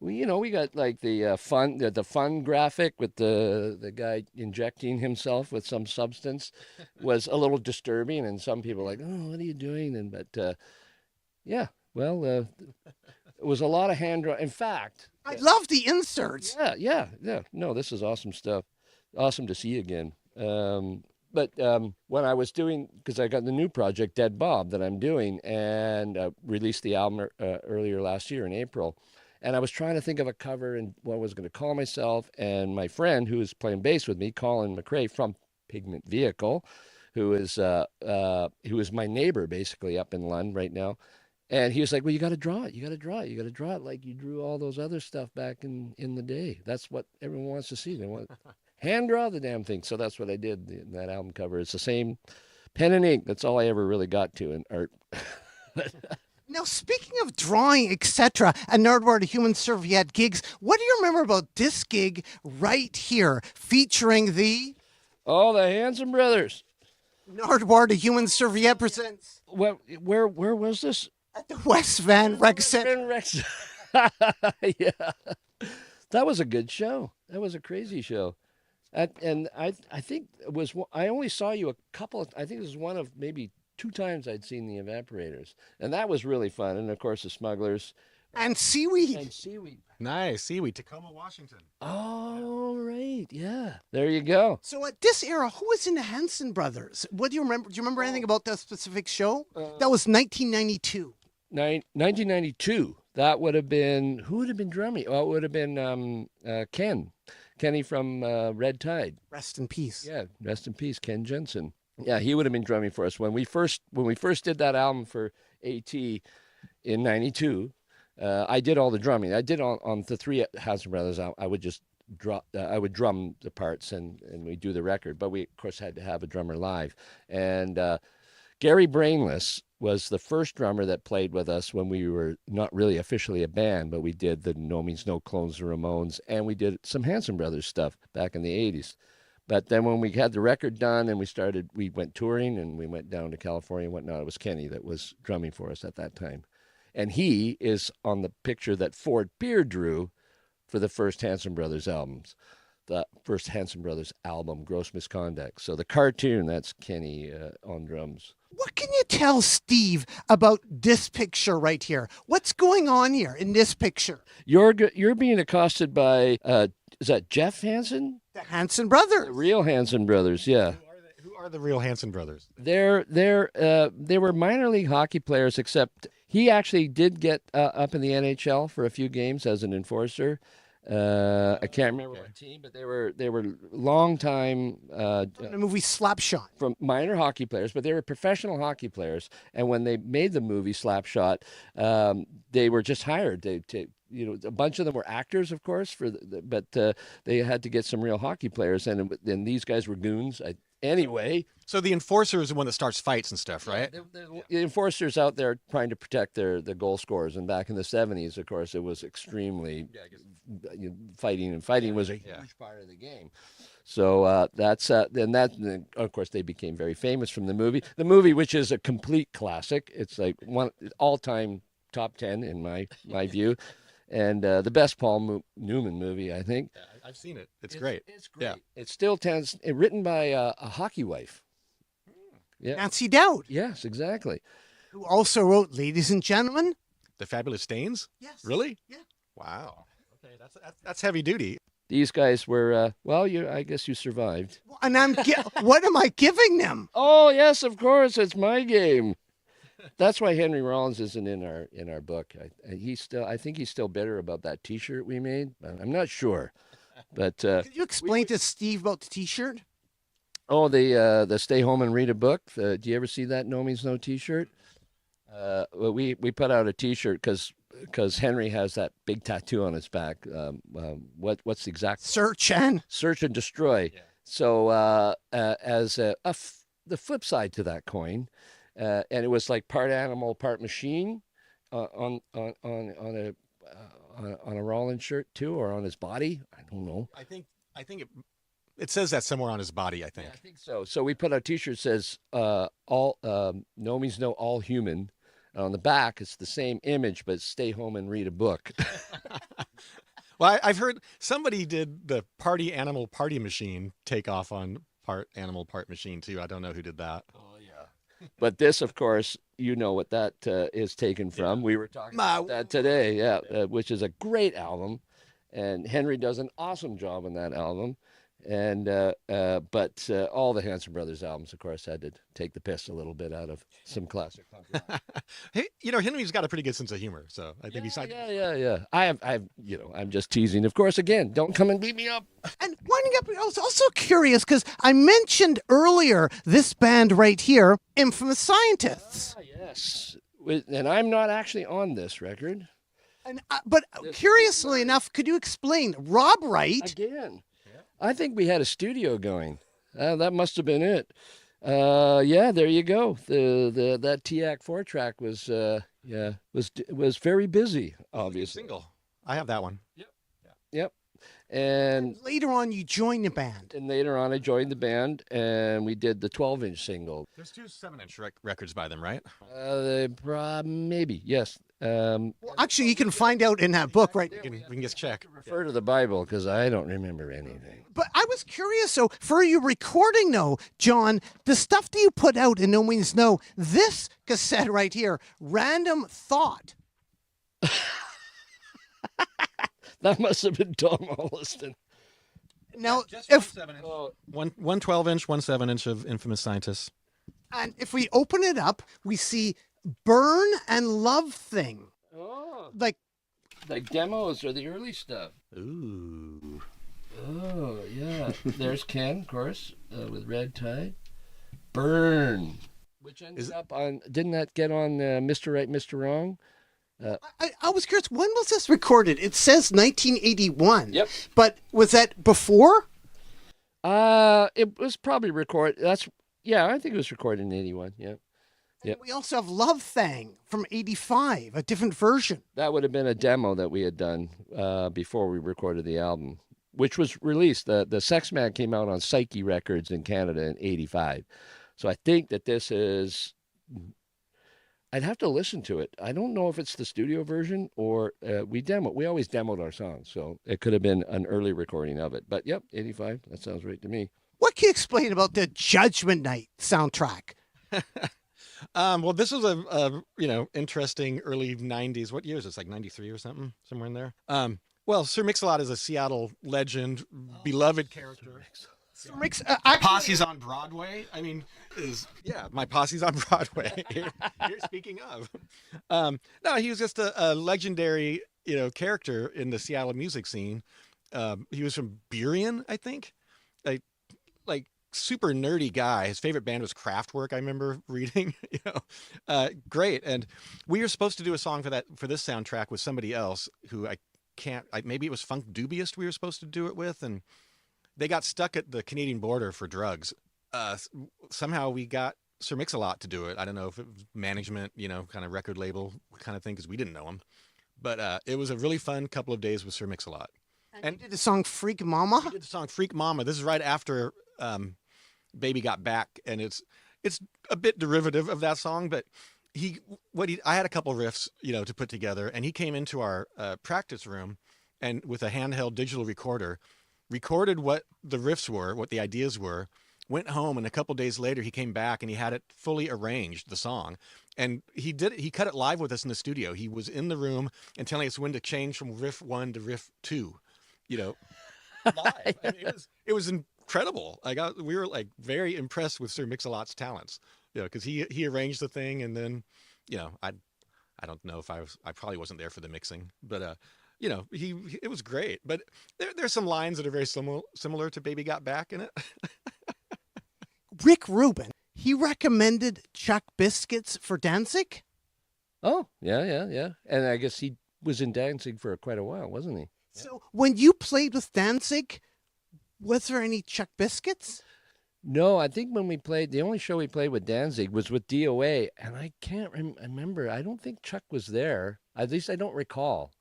We got like the fun graphic with the guy injecting himself with some substance was a little disturbing, and some people were like, oh, what are you doing? And but yeah, well, it was a lot of hand draw. In fact, I love the inserts. yeah. No, this is awesome stuff. Awesome to see again. But when I was doing, because I got the new project, Dead Bob, that I'm doing, and released the album earlier last year in April. And I was trying to think of a cover and what I was going to call myself. And my friend who was playing bass with me, Colin McRae from Pigment Vehicle, who is my neighbor basically up in London right now. And he was like, well, you got to draw it. You got to draw it. You got to draw it like you drew all those other stuff back in the day. That's what everyone wants to see. They want hand draw the damn thing. So that's what I did. That album cover. It's the same pen and ink. That's all I ever really got to in art. Now, speaking of drawing, etc., and Nardwuar the Human Serviette gigs, what do you remember about this gig right here, featuring the Oh, the Hanson Brothers. Nardwuar the Human Serviette presents Where was this? at the West Van Rec Center? Yeah, that was a good show. That was a crazy show. And I think it was. I only saw you a couple of. I think it was one of maybe 2 times I'd seen the Evaporators, and that was really fun. And of course, the Smugglers And Seaweed. and Seaweed. Nice. Seaweed, Tacoma, Washington. Oh, right, yeah. There you go. So at this era, who was in the Hanson Brothers? What do you remember? Do you remember anything about that specific show? That was 1992. 1992. That would have been who would have been drumming? Oh, it would have been Kenny from Red Tide. Rest in peace. Yeah, rest in peace, Ken Jensen. Yeah, he would have been drumming for us when we first did that album for AT in '92. I did all the drumming. I did on the 3 Hanson Brothers. I would just I would drum the parts and we do the record. But we of course had to have a drummer live. And Gary Brainless was the first drummer that played with us when we were not really officially a band, but we did the Nomeansno clones, the Ramones, and we did some Hanson Brothers stuff back in the '80s. But then when we had the record done and we went touring and we went down to California and whatnot, it was Kenny that was drumming for us at that time. And he is on the picture that Ford Beer drew for the first Hanson Brothers albums. The first Hanson Brothers album, Gross Misconduct. So the cartoon, that's Kenny on drums. What can you tell Steve about this picture right here? What's going on here in this picture? You're being accosted by, is that Jeff Hanson? The Hanson Brothers. The real Hanson Brothers, yeah. Who are the real Hanson Brothers? They were minor league hockey players, except he actually did get up in the NHL for a few games as an enforcer. I can't remember what team, but they were long time From the movie Slapshot. from minor hockey players, but they were professional hockey players. And when they made the movie Slapshot, they were just hired. A bunch of them were actors, of course, but they had to get some real hockey players, and these guys were goons. Anyway, So the enforcer is the one that starts fights and stuff, right? the enforcers out there trying to protect the goal scorers, and back in the '70s, of course, it was extremely fighting, and fighting was a huge part of the game. So then of course they became very famous from the movie, which is a complete classic. It's like one all-time top 10 in my view, and the best Paul Newman movie, I think. Yeah, I've seen it. It's great. It's great. Yeah. It still written by a hockey wife. Yeah. Nancy Dowd, Yes, exactly. who also wrote Ladies and Gentlemen. The Fabulous Stains? Yes. Really? Yeah. Wow. Okay, that's heavy duty. These guys were, I guess you survived. And what am I giving them? Oh, yes, of course. It's my game. That's why Henry Rollins isn't in our book. I think he's still bitter about that T-shirt we made. I'm not sure, but Could you explain to Steve about the T-shirt? the stay home and read a book. Do you ever see that Nomeansno T-shirt? Well, we put out a T-shirt because Henry has that big tattoo on his back. What's the exact Search and destroy? Yeah. So as the flip side to that coin. And it was like part animal, part machine, on a Rollins shirt too, or on his body. I don't know. I think it says that somewhere on his body. I think. Yeah, I think so. So we put our T-shirt says all Nomeansno all human. On the back, it's the same image, but stay home and read a book. Well, I've heard somebody did the party animal party machine take off on part animal, part machine too. I don't know who did that. Oh yeah. But this, of course, you know what that is taken from. We were talking about that today, yeah, which is a great album, and Henry does an awesome job on that album. And but all the Hanson Brothers albums, of course, had to take the piss a little bit out of some classic punk rock. Hey, Henry's got a pretty good sense of humor, so I think he's. Yeah. I'm just teasing. Of course, again, don't come and beat me up. And winding up, I was also curious because I mentioned earlier this band right here, Infamous Scientists. Yes, and I'm not actually on this record. But curiously enough, could you explain Rob Wright? Again. I think we had a studio going. That must have been it. Yeah, there you go. That TAC 4-track was very busy. Obviously, Single. I have that one. Yep. And later on, you joined the band. And later on, I joined the band, and we did the 12-inch single. There's 2 7-inch records by them, right? Maybe, yes. Well, actually, you can find out in that book, right? We can just check. Refer to the Bible, because I don't remember anything. But I was curious, so for your recording, though, John, the stuff that you put out in Nomeansno, this cassette right here, Random Thought. That must have been Tom Holliston. Now, one 12-inch, one 7-inch of Infamous Scientists. And if we open it up, we see Burn and Love Thing. Oh. Like demos or the early stuff. Ooh. Oh, yeah. There's Ken, of course, with Red Tide. Burn. Which ended up on, didn't that get on Mr. Right, Mr. Wrong? I was curious, when was this recorded? It says 1981. Yep. But was that before? It was probably recorded. I think it was recorded in 81. Yeah. Yep. We also have Love Thang from 85, a different version. That would have been a demo that we had done before we recorded the album, which was released. The Sex Man came out on Psyche Records in Canada in 85. So I think that this is... I'd have to listen to it. I don't know if it's the studio version or we always demoed our songs, so it could have been an early recording of it. But yep, 85. That sounds right to me. What can you explain about the Judgment Night soundtrack? Well, this was a interesting early 90s. What year is this? Like 93 or something? Somewhere in there. Well, Sir Mix-a-Lot is a Seattle legend, beloved character. Posse's on Broadway. I mean, my posse's on Broadway. Here, speaking of, no, he was just a legendary, character in the Seattle music scene. He was from Burien, I think, like super nerdy guy. His favorite band was Kraftwerk. I remember reading, great. And we were supposed to do a song for this soundtrack with somebody else who maybe it was Funk Dubious we were supposed to do it with, and they got stuck at the Canadian border for drugs. Somehow we got Sir Mix-a-Lot to do it. I don't know if it was management, kind of record label kind of thing, because we didn't know him. But it was a really fun couple of days with Sir Mix-a-Lot. And you did the song Freak Mama? We did the song Freak Mama. This is right after Baby Got Back, and it's a bit derivative of that song, but I had a couple riffs, to put together, and he came into our practice room and with a handheld digital recorder, recorded what the riffs were, what the ideas were, went home, and a couple days later he came back and he had it fully arranged, the song. And he cut it live with us in the studio. He was in the room and telling us when to change from riff 1 to riff 2, live. I mean, it was incredible. We were like very impressed with Sir Mix-a-Lot's talents, because he arranged the thing, and then, I don't know if I probably wasn't there for the mixing, but it was great. But there's some lines that are very similar to Baby Got Back in it. Rick Rubin, he recommended Chuck Biscuits for Danzig? Oh, yeah. And I guess he was in Danzig for quite a while, wasn't he? So when you played with Danzig, was there any Chuck Biscuits? No, I think when we played, the only show we played with Danzig was with DOA, and I can't remember. I don't think Chuck was there. At least I don't recall.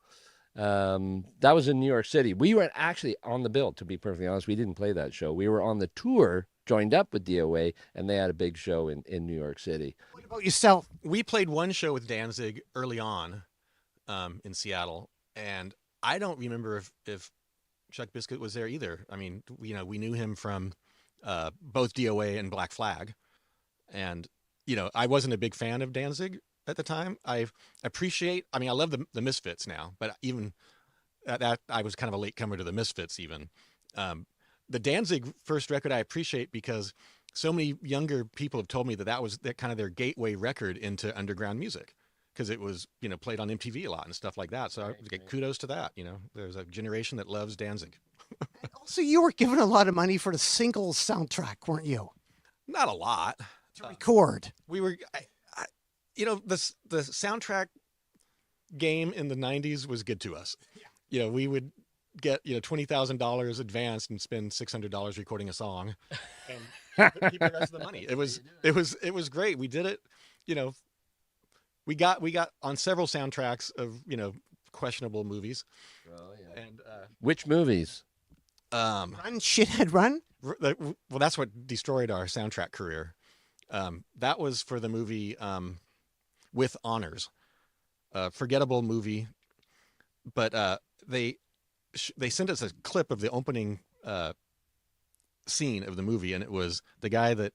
That was in New York City. We were actually on the bill, to be perfectly honest. We didn't play that show. We were on the tour, joined up with DOA, and they had a big show in New York City. What about yourself? We played one show with Danzig early on in Seattle, and I don't remember if Chuck Biscuit was there either. I mean, we knew him from both DOA and Black Flag, and I wasn't a big fan of Danzig at the time. I love the Misfits now, but even at that, I was kind of a late comer to the Misfits even. The Danzig first record I appreciate because so many younger people have told me that was kind of their gateway record into underground music, because it was, played on MTV a lot and stuff like that. So I get kudos to that. There's a generation that loves Danzig. And also, you were given a lot of money for the singles soundtrack, weren't you? Not a lot. To record. We were, the soundtrack game in the 90s was good to us. Yeah. We would get, $20,000 advanced and spend $600 recording a song and keep the rest of the money. It was great. We did it, we got on several soundtracks of, questionable movies. Oh, yeah. And which movies? Run, Shithead Run? Well, that's what destroyed our soundtrack career. That was for the movie With Honors, forgettable movie. But they sent us a clip of the opening scene of the movie, and it was the guy the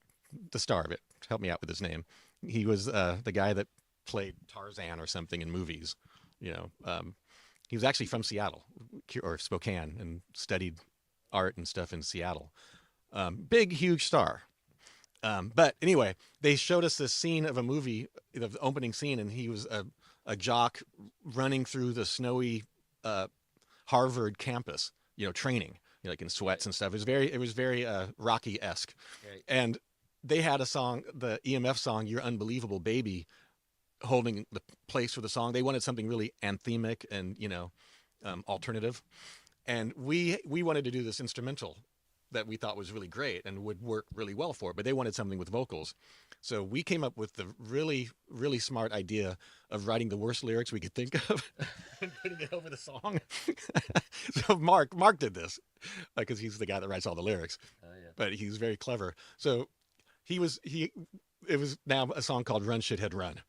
star of it. Help me out with his name. He was the guy that played Tarzan or something in movies. He was actually from Seattle or Spokane and studied art and stuff in Seattle. Big, huge star. But anyway, they showed us this scene of a movie, the opening scene, and he was a jock running through the snowy Harvard campus, training, like in sweats and stuff. It was very Rocky-esque. Right. And they had a song, the EMF song, You're Unbelievable Baby, holding the place for the song. They wanted something really anthemic and, alternative. And we wanted to do this instrumental that we thought was really great and would work really well for it, but they wanted something with vocals. So we came up with the really, really smart idea of writing the worst lyrics we could think of and putting it over the song. So Mark did this because he's the guy that writes all the lyrics, but he's very clever. So it was now a song called Run Shithead Run.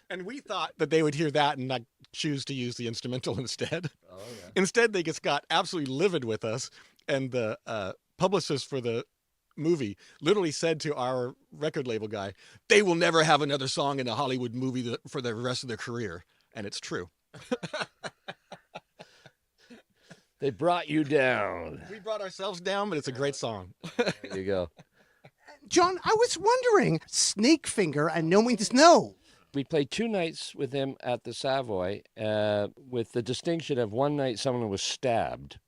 And we thought that they would hear that and not choose to use the instrumental instead. Oh, yeah. Instead, they just got absolutely livid with us. And the publicist for the movie literally said to our record label guy, they will never have another song in a Hollywood movie for the rest of their career. And it's true. They brought you down. We brought ourselves down, but it's a great song. There you go. John, I was wondering, Snakefinger and Nomeansno. We played 2 nights with him at the Savoy, with the distinction of one night someone was stabbed.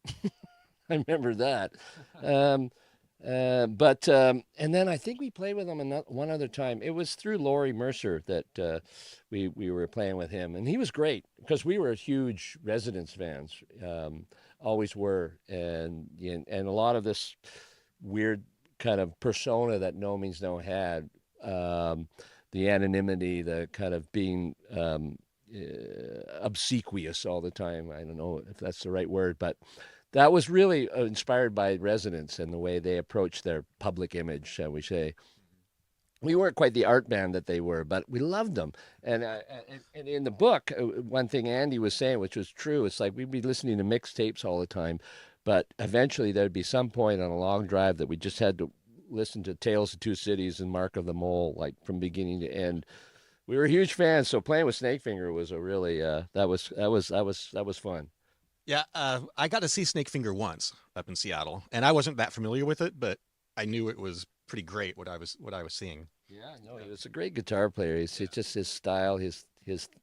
I remember that. And then I think we played with him one other time. It was through Laurie Mercer that we were playing with him. And he was great because we were huge Residents fans, always were. And a lot of this weird kind of persona that Nomeansno had, the anonymity, the kind of being obsequious all the time. I don't know if that's the right word, but that was really inspired by Residents and the way they approached their public image, shall we say. We weren't quite the art band that they were, but we loved them. And in the book, one thing Andy was saying, which was true, it's like we'd be listening to mixtapes all the time, But eventually there'd be some point on a long drive that we just had to listen to Tales of Two Cities and Mark of the Mole, like from beginning to end. We were huge fans, so playing with Snakefinger was a really that was fun. Yeah, I got to see Snakefinger once up in Seattle, and I wasn't that familiar with it, but I knew it was pretty great what I was seeing. Yeah, no, he was a great guitar player. It's just his style, his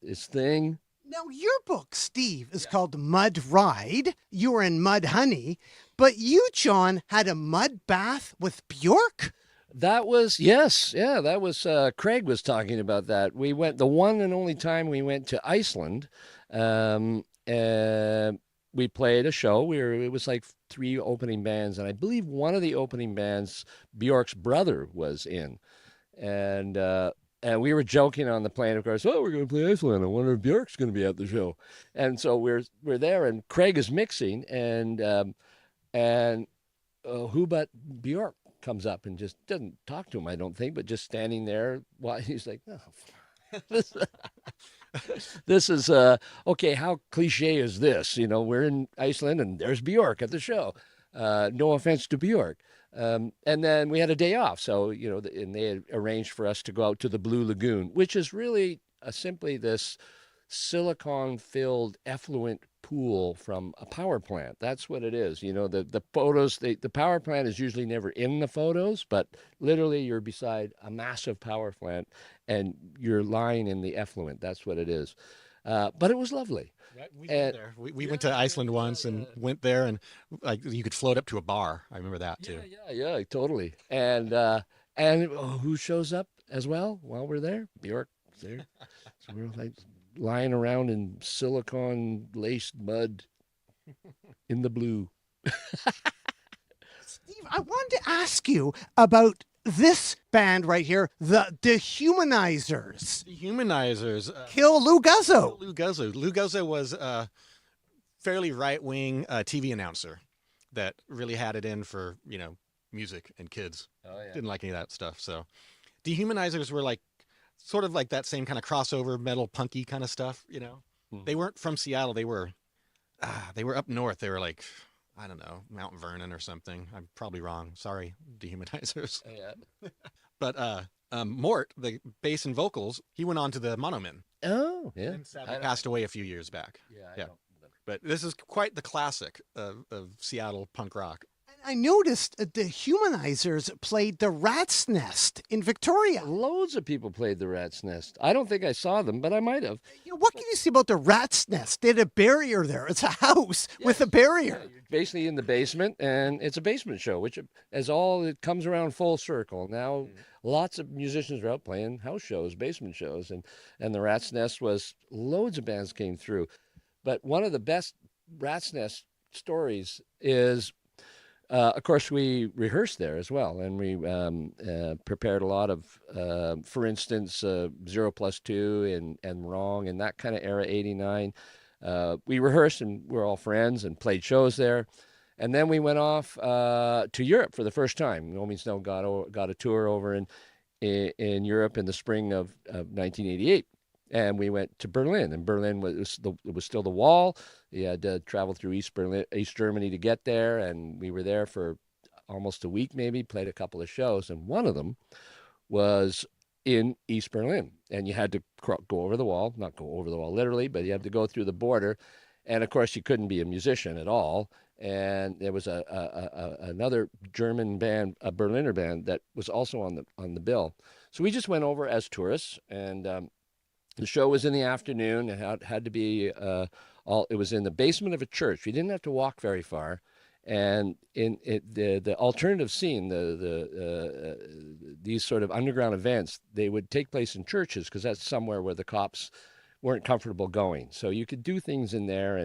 thing. Now, your book, Steve, is called Mud Ride. You were in Mudhoney, but you, John, had a mud bath with Bjork? That was, yes, yeah, that was, Craig was talking about that. We went, the one and only time we went to Iceland, we played a show. It was like 3 opening bands, and I believe one of the opening bands, Bjork's brother, was in. And we were joking on the plane, of course, oh, we're going to play Iceland. I wonder if Bjork's going to be at the show. And so we're there, and Craig is mixing, and who but Bjork comes up and just doesn't talk to him, I don't think, but just standing there while he's like, oh, this is, okay, how cliche is this? You know, we're in Iceland and there's Bjork at the show. No offense to Bjork. And then we had a day off. So, you know, and they had arranged for us to go out to the Blue Lagoon, which is really simply this silicon-filled effluent pool from a power plant. That's what it is. You know, the photos, the power plant is usually never in the photos, but literally you're beside a massive power plant and you're lying in the effluent. That's what it is. But it was lovely. We went to Iceland once and went there, and like you could float up to a bar. I remember that too. Yeah, totally. And who shows up as well while we're there? Bjork there. So we're like lying around in silicone laced mud in the blue. Steve, I wanted to ask you about this band right here, the Dehumanizers. Dehumanizers. Kill Lou Guzzo. Lou Guzzo. Lou Guzzo was a fairly right-wing TV announcer that really had it in for, you know, music and kids. Oh, yeah. Didn't like any of that stuff. So Dehumanizers were like sort of like that same kind of crossover metal punky kind of stuff, you know. They weren't from Seattle. They were up north. They were like, I don't know, Mount Vernon or something. I'm probably wrong. Sorry, Dehumanizers. Yeah. But Mort, the bass and vocals, he went on to the Monomen. Oh, yeah. And sadly passed away a few years back. Yeah. But this is quite the classic of Seattle punk rock. I noticed the Dehumanizers played the Rat's Nest in Victoria. Loads of people played the Rat's Nest. I don't think I saw them, but I might have. You know, what can you see about the Rat's Nest? They had a barrier there. It's a house with a barrier. Yeah, you're basically in the basement, and it's a basement show, which it comes around full circle. Now, lots of musicians are out playing house shows, basement shows, and the Rat's Nest was, loads of bands came through. But one of the best Rat's Nest stories is, of course, we rehearsed there as well, and we prepared a lot of, for instance, 0+2 and Wrong and that kind of era, 89. We rehearsed and we're all friends and played shows there. And then we went off to Europe for the first time. Nomeansno got a tour over in Europe in the spring of 1988. And we went to Berlin, and Berlin was still the wall. You had to travel through East Germany to get there, and we were there for almost a week, maybe. Played a couple of shows, and one of them was in East Berlin, and you had to go over the wall, not go over the wall literally, but you had to go through the border, and of course you couldn't be a musician at all. And there was another German band, a Berliner band, that was also on the bill. So we just went over as tourists, and the show was in the afternoon. It had to be it was in the basement of a church. We didn't have to walk very far, and the alternative scene, these sort of underground events, they would take place in churches because that's somewhere where the cops weren't comfortable going. So you could do things in there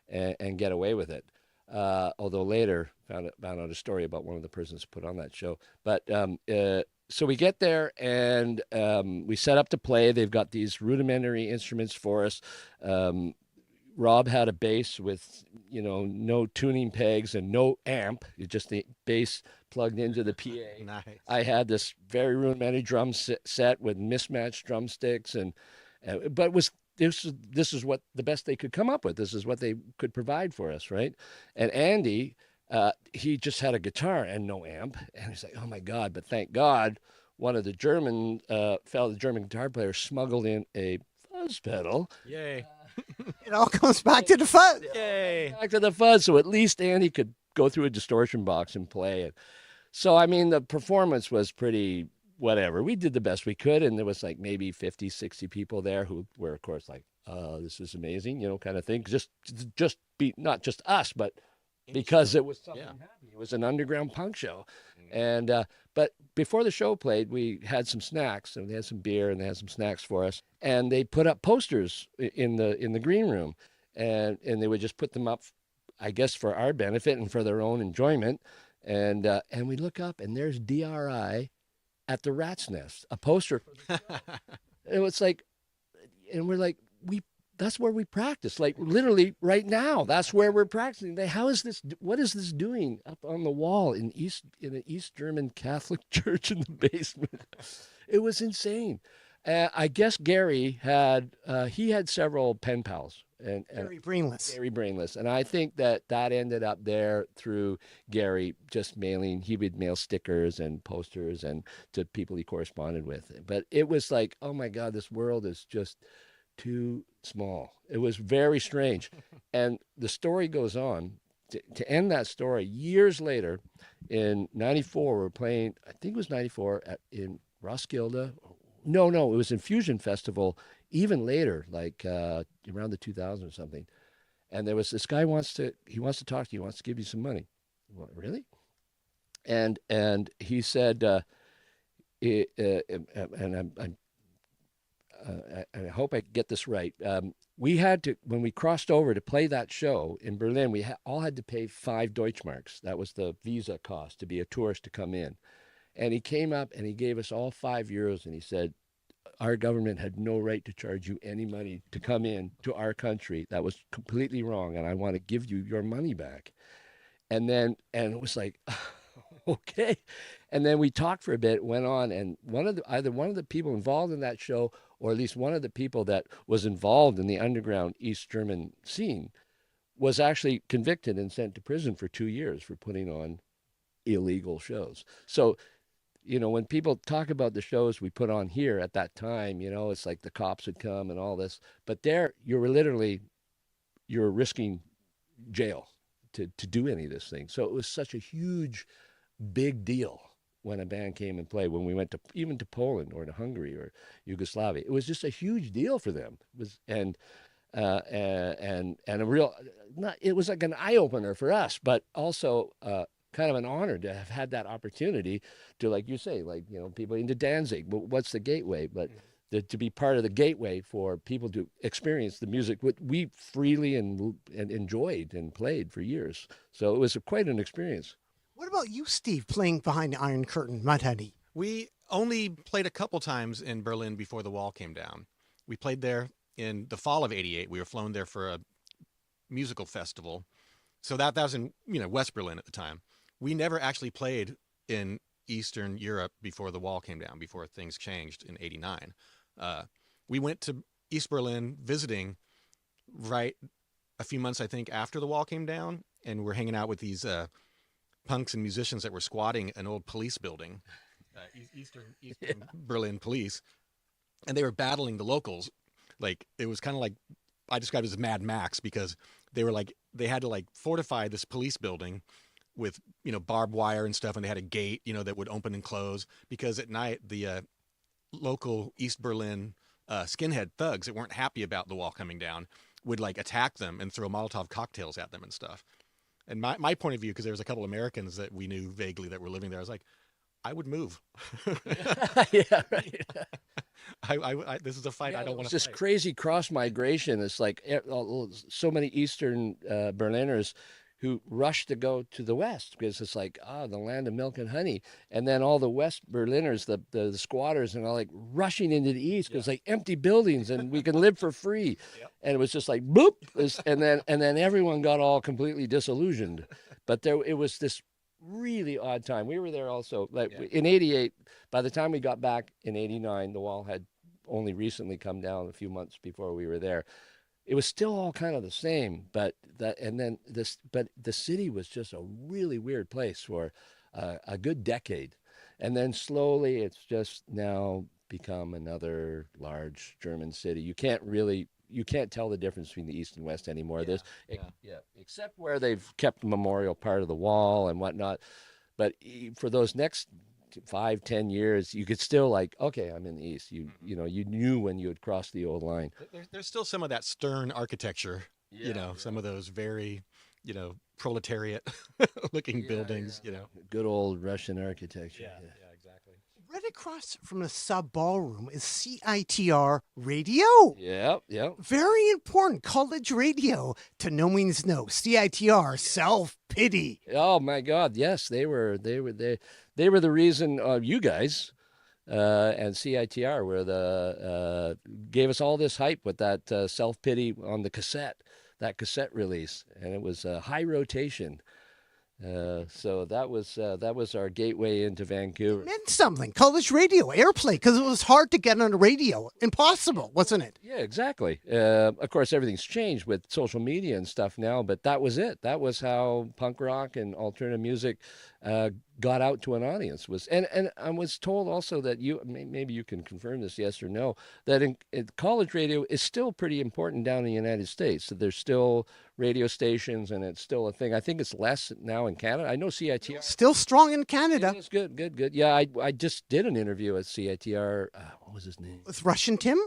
and get away with it. Although later found out a story about one of the prisoners put on that show, but. So we get there and we set up to play. They've got these rudimentary instruments for us. Rob had a bass with, no tuning pegs and no amp. Just the bass plugged into the PA. Nice. I had this very rudimentary drum set with mismatched drumsticks, but it was this is what the best they could come up with. This is what they could provide for us, right? And Andy, he just had a guitar and no amp, and he's like, oh my God! But thank God, one of the German the German guitar player smuggled in a fuzz pedal. Yay. It all comes back to the fuzz. Yay. Back to the fuzz, so at least Andy could go through a distortion box and play it. So I mean, the performance was pretty whatever. We did the best we could, and there was like maybe 50, 60 people there who were, of course, like, this is amazing, kind of thing. Just be not just us, but because it was something happy. It was an underground punk show. And but before the show played, we had some snacks, and they had some beer, and they had some snacks for us. And they put up posters in the green room, and they would just put them up, I guess, for our benefit and for their own enjoyment. And we look up, and there's DRI at the Rat's Nest, a poster. It was like, and we're like, that's where we practice, like literally right now. That's where we're practicing. How is this? What is this doing up on the wall in an East German Catholic church in the basement? It was insane. I guess Gary had several pen pals. And Gary Brainless. And I think that ended up there through Gary just mailing. He would mail stickers and posters and to people he corresponded with. But it was like, oh my God, this world is just too small. It was very strange. And the story goes on. To end that story, years later, in '94, we're playing, I think it was '94, in Roskilde. No, it was in Fusion Festival, even later, like around the 2000 or something. And there was this guy wants to talk to you, wants to give you some money. What, really? And he said, I hope I get this right. We had to, when we crossed over to play that show in Berlin, we all had to pay 5 Deutschmarks. That was the visa cost to be a tourist to come in. And he came up and he gave us all €5, and he said, our government had no right to charge you any money to come in to our country. That was completely wrong, and I want to give you your money back. And it was like, okay. And then we talked for a bit, went on, and either one of the people involved in that show, or at least one of the people that was involved in the underground East German scene, was actually convicted and sent to prison for 2 years for putting on illegal shows. So, when people talk about the shows we put on here at that time, it's like the cops would come and all this. But there, you're risking jail to do any of this thing. So it was such a huge, big deal when a band came and played. When we went even to Poland or to Hungary or Yugoslavia, it was just a huge deal for them. It was and a real, it was like an eye opener for us, but also kind of an honor to have had that opportunity to, like you say, people into Danzig. What's the gateway? But to be part of the gateway for people to experience the music what we freely and enjoyed and played for years. So it was quite an experience. What about you, Steve, playing behind the Iron Curtain, Mudhoney? We only played a couple times in Berlin before the wall came down. We played there in the fall of '88. We were flown there for a musical festival. So that was in West Berlin at the time. We never actually played in Eastern Europe before the wall came down, before things changed in '89. We went to East Berlin visiting right a few months, I think, after the wall came down, and we're hanging out with these punks and musicians that were squatting an old police building, Eastern Berlin police, and they were battling the locals. Like, it was kind of like, I described it as Mad Max, because they had to fortify this police building with barbed wire and stuff, and they had a gate that would open and close, because at night the local East Berlin skinhead thugs that weren't happy about the wall coming down would attack them and throw Molotov cocktails at them and stuff. And my point of view, because there was a couple Americans that we knew vaguely that were living there, I was like, I would move. Yeah, right. This is a fight I don't want to fight. This fight. Crazy cross migration. It's like so many Eastern Berliners who rushed to go to the West, because it's like, the land of milk and honey. And then all the West Berliners, the squatters, and all rushing into the East, because empty buildings and we can live for free. Yep. And it was just like, boop. And then everyone got all completely disillusioned. But it was this really odd time. We were there also, in '88. By the time we got back in '89, the wall had only recently come down a few months before we were there. It was still all kind of the same, but the city was just a really weird place for a good decade. And then slowly it's just now become another large German city. You can't tell the difference between the East and West anymore. Except where they've kept the memorial part of the wall and whatnot. But for those next 5-10 years, you could still like, okay, I'm in the East. You knew when you had crossed the old line. There's still some of that stern architecture, some of those very, proletariat looking buildings, Good old Russian architecture. Yeah, exactly. Right across from the sub ballroom is CITR radio. Yeah. Very important college radio to Nomeansno. CITR, self-pity. Oh my God, yes, they were the reason you guys and CITR were gave us all this hype with that self-pity on the cassette, that cassette release, and it was high rotation. So that was our gateway into Vancouver. It meant something. College radio, airplay, because it was hard to get on the radio. Impossible, wasn't it? Yeah, exactly. Of course, everything's changed with social media and stuff now, but that was it. That was how punk rock and alternative music got out to an audience. And I was told also that maybe you can confirm this, yes or no, that in college radio is still pretty important down in the United States. So there's still radio stations, and it's still a thing. I think it's less now in Canada. I know CITR. Still strong in Canada. It's good. Yeah, I just did an interview at CITR. What was his name? With Russian Tim?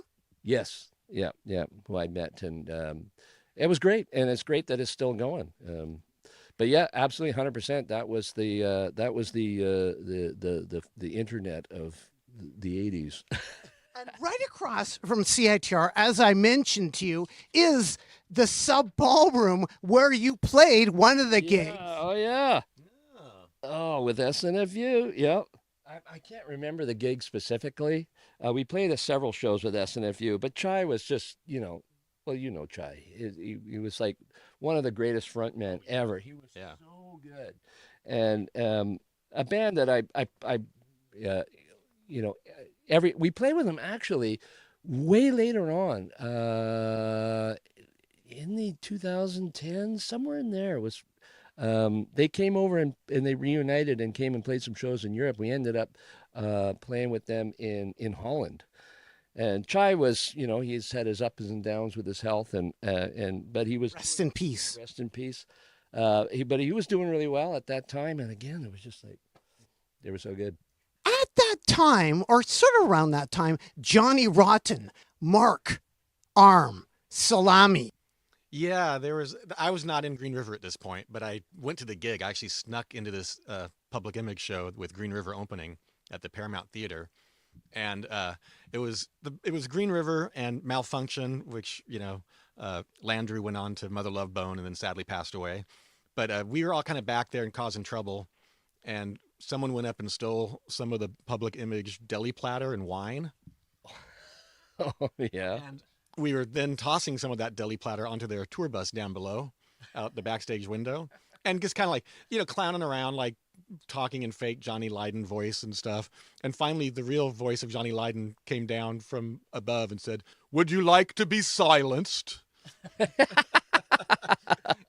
Yes. Yeah. Who I met, and it was great, and it's great that it's still going. But yeah, absolutely, 100%. That was the internet of the 80s. And right across from CITR, as I mentioned to you, is the sub ballroom where you played one of the gigs. Oh yeah. Oh, with SNFU. Yep. I can't remember the gig specifically. We played several shows with SNFU, but Chai was just, Chai. He was like one of the greatest frontmen ever. He was so good. And a band that we played with him actually way later on in the 2010s, somewhere in there was. They came over and they reunited and came and played some shows in Europe. We ended up playing with them in Holland. And Chai was, he's had his ups and downs with his health, but he was Rest in peace. Rest in peace. But he was doing really well at that time. And again, it was just like they were so good. At that time, or sort of around that time, Johnny Rotten, Mark, Arm, Salami. Yeah, I was not in Green River at this point, but I went to the gig. I actually snuck into this Public Image show with Green River opening at the Paramount Theater. And it was Green River and Malfunction, which, Landry went on to Mother Love Bone and then sadly passed away. But we were all kind of back there and causing trouble. And someone went up and stole some of the Public Image deli platter and wine. Oh, yeah. And we were then tossing some of that deli platter onto their tour bus down below, out the backstage window, and just kind of like, clowning around, like talking in fake Johnny Lydon voice and stuff. And finally, the real voice of Johnny Lydon came down from above and said, "Would you like to be silenced?"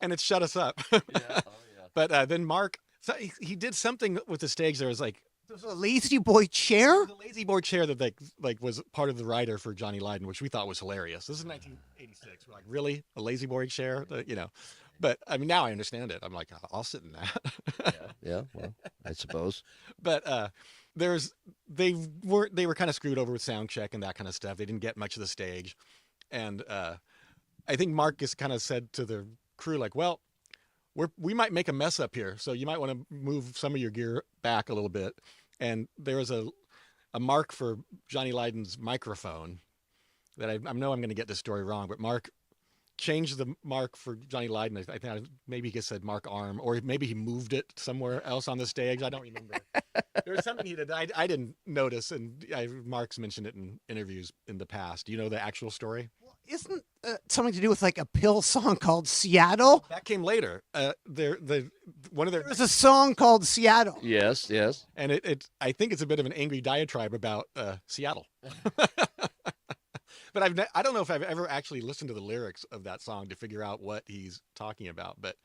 And it shut us up. Yeah. Oh, yeah. But then Mark, so he did something with the stage. There was like, There's a lazy boy chair. the lazy boy chair that like was part of the rider for Johnny Lydon, which we thought was hilarious. This is 1986. We're like, really? A lazy boy chair? But I mean, now I understand it. I'm like, I'll sit in that. Yeah. Well, I suppose. But they were kind of screwed over with sound check and that kind of stuff. They didn't get much of the stage. And I think Marcus kind of said to the crew, like, well, we might make a mess up here, so you might want to move some of your gear back a little bit. And there was a mark for Johnny Lydon's microphone that I know I'm going to get this story wrong, but Mark changed the mark for Johnny Lydon. I think maybe he said Mark Arm, or maybe he moved it somewhere else on the stage. I don't remember. There was something he did I didn't notice, and Mark's mentioned it in interviews in the past. Do you know the actual story? Isn't something to do with like a Pill song called Seattle? That came later. One of their There's a song called Seattle. Yes. and I think it's a bit of an angry diatribe about Seattle. but I don't know if I've ever actually listened to the lyrics of that song to figure out what he's talking about. But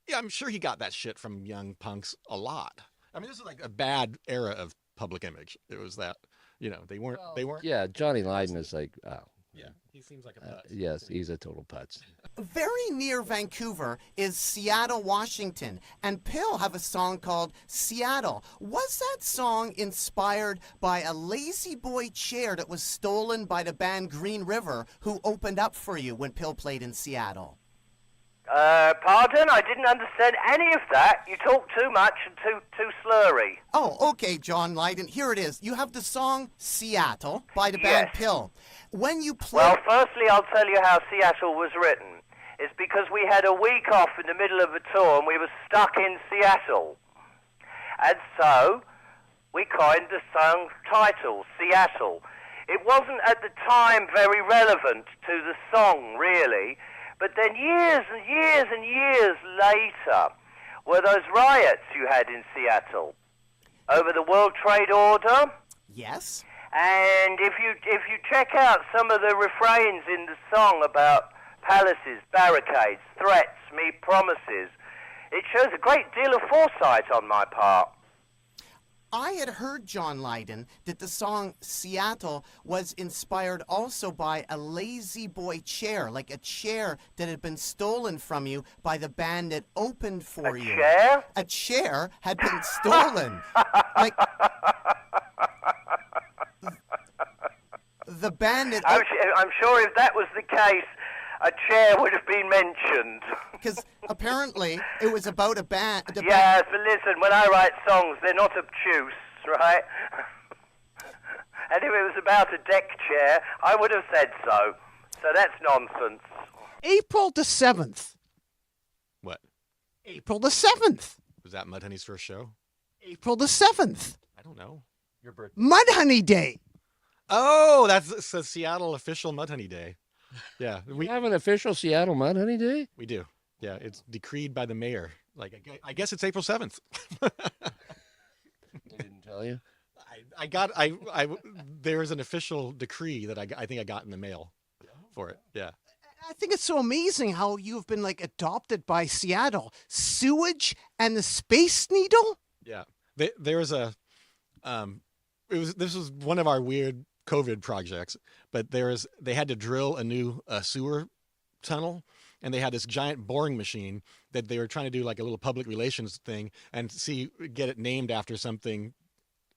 yeah, I'm sure he got that shit from young punks a lot. I mean, this is like a bad era of public image. It was that, they weren't. Yeah, Johnny Lydon is like, oh, Yeah, he seems like a putz. yes, he's a total putz. Very near Vancouver is Seattle, Washington, and Pill have a song called Seattle. Was that song inspired by a lazy boy chair that was stolen by the band Green River, who opened up for you when Pill played in Seattle? Pardon? I didn't understand any of that. You talk too much and too slurry. Oh, okay, John Lydon. Here it is. You have the song Seattle by the band Yes. Pill. When you play... Well, firstly, I'll tell you how Seattle was written. It's because we had a week off in the middle of a tour and we were stuck in Seattle. And so, we coined the song title, Seattle. It wasn't at the time very relevant to the song, really, but then years and years and years later were those riots you had in Seattle over the World Trade Order. Yes? And if you check out some of the refrains in the song about palaces, barricades, threats, me promises, it shows a great deal of foresight on my part. I had heard, John Lydon, that the song Seattle was inspired also by a lazy boy chair, like a chair that had been stolen from you by the band that opened for you. A chair? A chair had been stolen. Like the band that... I'm sure if that was the case, a chair would have been mentioned. Because apparently it was about a band... Yes, but listen, when I write songs, they're not obtuse, right? And if it was about a deck chair, I would have said so. So that's nonsense. April the 7th. What? April the 7th. Was that Mudhoney's first show? April the 7th. I don't know. Your birthday. Mudhoney Day. Oh, that's the Seattle official Mudhoney Day. Yeah, We have an official Seattle Mudhoney Day? we do. Yeah, it's decreed by the mayor. Like, I guess it's April 7th. They didn't tell you? There is an official decree that I think I got in the mail for it. Yeah. I think it's so amazing how you've been like adopted by Seattle. Sewage and the Space Needle? Yeah. There was a, this was one of our weird COVID projects, but they had to drill a new sewer tunnel, and they had this giant boring machine that they were trying to do like a little public relations thing and get it named after something,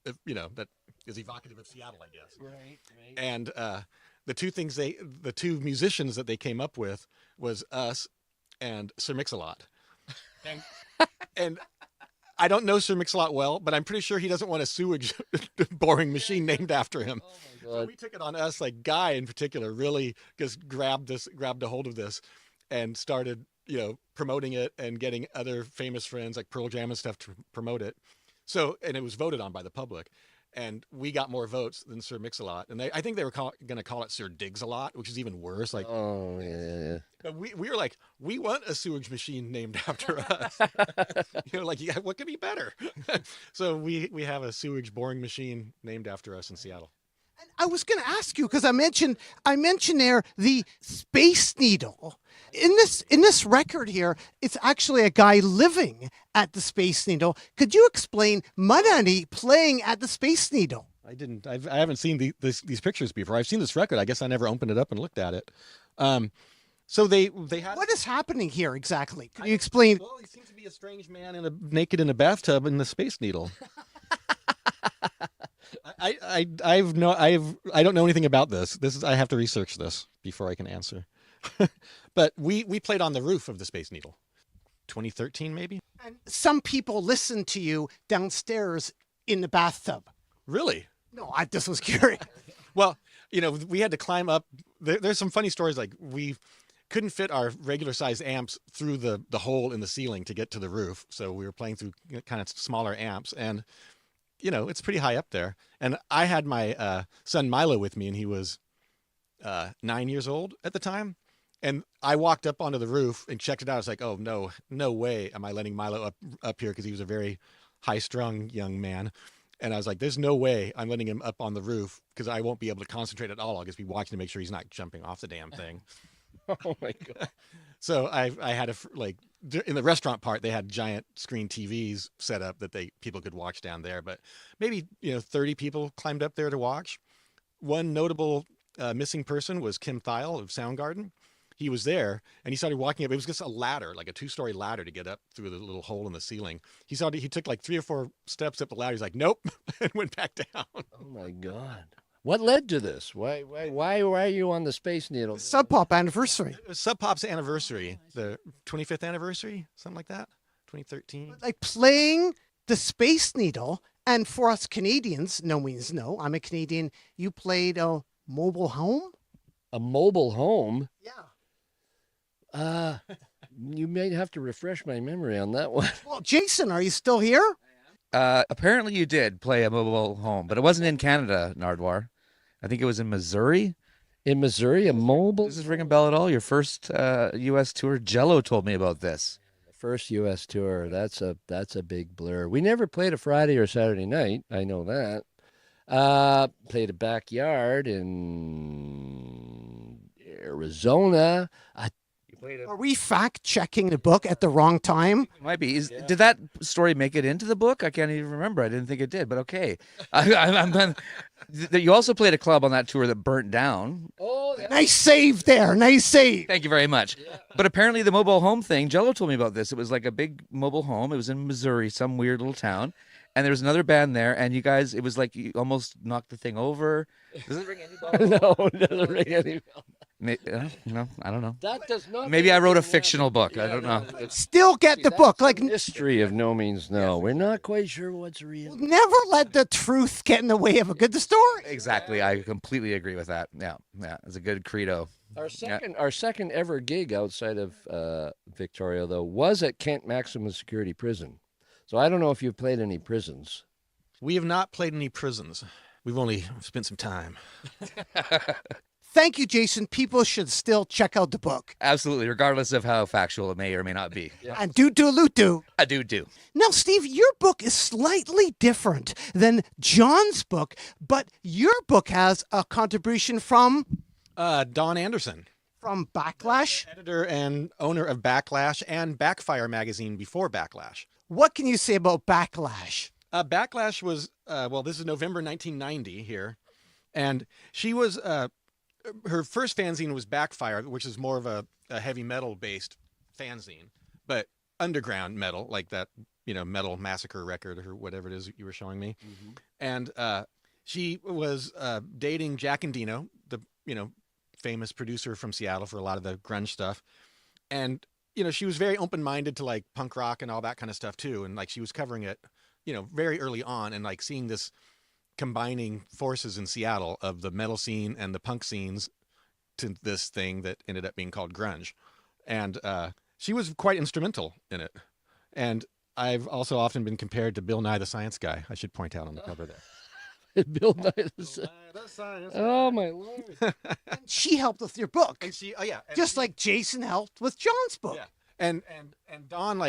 that is evocative of Seattle, I guess. Right. And the two musicians that they came up with was us and Sir Mix-a-Lot. And I don't know Sir Mix-a-Lot well, but I'm pretty sure he doesn't want a sewage boring machine named after him. Oh my So God. we took it on us, like Guy in particular, really just grabbed a hold of this and started, promoting it and getting other famous friends like Pearl Jam and stuff to promote it. So, and it was voted on by the public. And we got more votes than Sir Mix-a-Lot. And I think they were going to call it Sir Diggs-a-Lot, which is even worse. Like, Oh, yeah. but we were like, we want a sewage machine named after us. What could be better? So we have a sewage boring machine named after us in Seattle. I was going to ask you because I mentioned there the Space Needle. In this record here, it's actually a guy living at the Space Needle. Could you explain Mudhoney playing at the Space Needle? I haven't seen these pictures before. I've seen this record. I guess I never opened it up and looked at it. So they had. What is happening here exactly? Can you explain? Well, he seems to be a strange man naked in a bathtub in the Space Needle. I don't know anything about this. I have to research this before I can answer. But we played on the roof of the Space Needle, 2013 maybe. And some people listen to you downstairs in the bathtub. Really? No, I just was curious. Well, we had to climb up. There's some funny stories. Like we couldn't fit our regular size amps through the hole in the ceiling to get to the roof, so we were playing through kind of smaller amps and. It's pretty high up there. And I had my son Milo with me, and he was 9 years old at the time. And I walked up onto the roof and checked it out. I was like, oh, no way am I letting Milo up here, because he was a very high-strung young man. And I was like, there's no way I'm letting him up on the roof because I won't be able to concentrate at all. I'll just be watching to make sure he's not jumping off the damn thing. Oh my God. So I had in the restaurant part, they had giant screen TVs set up that people could watch down there. But maybe 30 people climbed up there to watch. One notable missing person was Kim Thiel of Soundgarden. He was there and he started walking up. It was just a ladder, like a 2-story ladder to get up through the little hole in the ceiling. He took like 3 or 4 steps up the ladder. He's like, nope, and went back down. Oh my God. What led to this? Why are you on the Space Needle? Sub Pop anniversary. It was Sub Pop's anniversary, the 25th anniversary, something like that, 2013. Like playing the Space Needle, and for us Canadians, no means no. I'm a Canadian. You played a mobile home? A mobile home? Yeah. You may have to refresh my memory on that one. Well, Jason, are you still here? Apparently you did play a mobile home, but it wasn't in Canada, Nardwuar. I think it was in Missouri. In Missouri, a mobile? Does this ring a bell at all? Your first U.S. tour? Jello told me about this. First U.S. tour. That's a big blur. We never played a Friday or Saturday night. I know that. Played a backyard in Arizona. Are we fact checking the book at the wrong time? Might be. Did that story make it into the book? I can't even remember. I didn't think it did, but okay. You also played a club on that tour that burnt down. Oh, Nice save there. Nice save. Thank you very much. Yeah. But apparently the mobile home thing, Jello told me about this. It was like a big mobile home. It was in Missouri, some weird little town. And there was another band there, and you guys, it was like you almost knocked the thing over. Does it ring any bell? No, it doesn't ring any bell. No, I don't know. That does not. Maybe I wrote a fictional book. I don't know. Still get the book. Like History of No Means No. We're not quite sure what's real. never let the truth get in the way of a good story. Exactly. I completely agree with that. Yeah. It's a good credo. Our second ever gig outside of Victoria, though, was at Kent Maximum Security Prison. So I don't know if you've played any prisons. We have not played any prisons. We've only spent some time. Thank you, Jason. People should still check out the book. Absolutely, regardless of how factual it may or may not be. Yeah. And do. I do. Now, Steve, your book is slightly different than John's book, but your book has a contribution from Don Anderson. From Backlash? Editor and owner of Backlash and Backfire magazine before Backlash. What can you say about Backlash? Backlash was, this is November 1990 here. And she was, her first fanzine was Backfire, which is more of a heavy metal based fanzine, but underground metal, like that, Metal Massacre record or whatever it is you were showing me. Mm-hmm. And she was dating Jack Endino, the, famous producer from Seattle for a lot of the grunge stuff. And, she was very open-minded to like punk rock and all that kind of stuff too. And like she was covering it, very early on and like seeing this combining forces in Seattle of the metal scene and the punk scenes to this thing that ended up being called grunge. And she was quite instrumental in it. And I've also often been compared to Bill Nye the Science Guy, I should point out on the cover there. Bill Nye the Science. Oh my Lord! She helped with your book. And just like Jason helped with John's book. Yeah. And Dawn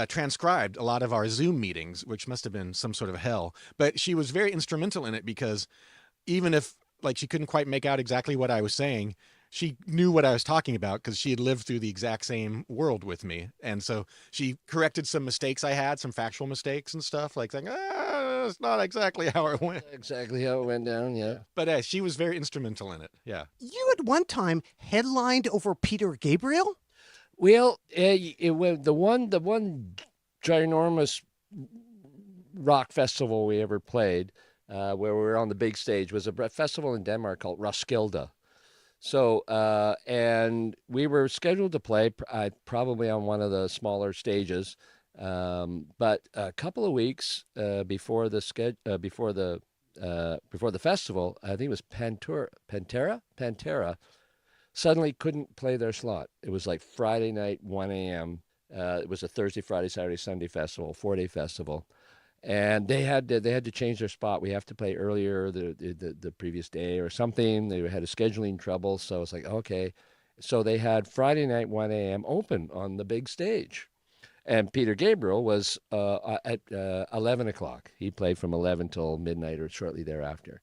transcribed a lot of our Zoom meetings, which must have been some sort of hell. But she was very instrumental in it because even if she couldn't quite make out exactly what I was saying, she knew what I was talking about because she had lived through the exact same world with me. And so she corrected some mistakes I had, some factual mistakes and stuff, like saying, it's not exactly how it went. Exactly how it went down, yeah. But she was very instrumental in it, yeah. You at one time headlined over Peter Gabriel? Well, it was the one ginormous rock festival we ever played, where we were on the big stage, was a festival in Denmark called Roskilde. So, and we were scheduled to play probably on one of the smaller stages, but a couple of weeks before the festival, I think it was Pantera. Suddenly couldn't play their slot. It was like Friday night, 1 a.m. It was a Thursday, Friday, Saturday, Sunday festival, 4-day festival. And they had to change their spot. We have to play earlier the previous day or something. They had a scheduling trouble. So it's like, okay. So they had Friday night, 1 a.m. open on the big stage. And Peter Gabriel was at 11 o'clock. He played from 11 till midnight or shortly thereafter.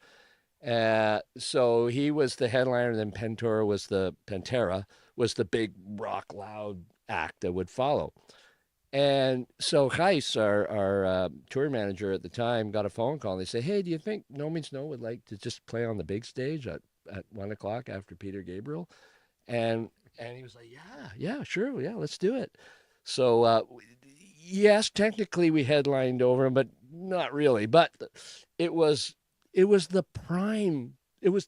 So he was the headliner. Then Pantera was the big rock loud act that would follow. And so Gijs, our tour manager at the time, got a phone call. And they say, "Hey, do you think Nomeansno would like to just play on the big stage at 1 o'clock after Peter Gabriel?" And he was like, "Yeah, sure, yeah, let's do it." So yes, technically we headlined over him, but not really. But it was the prime.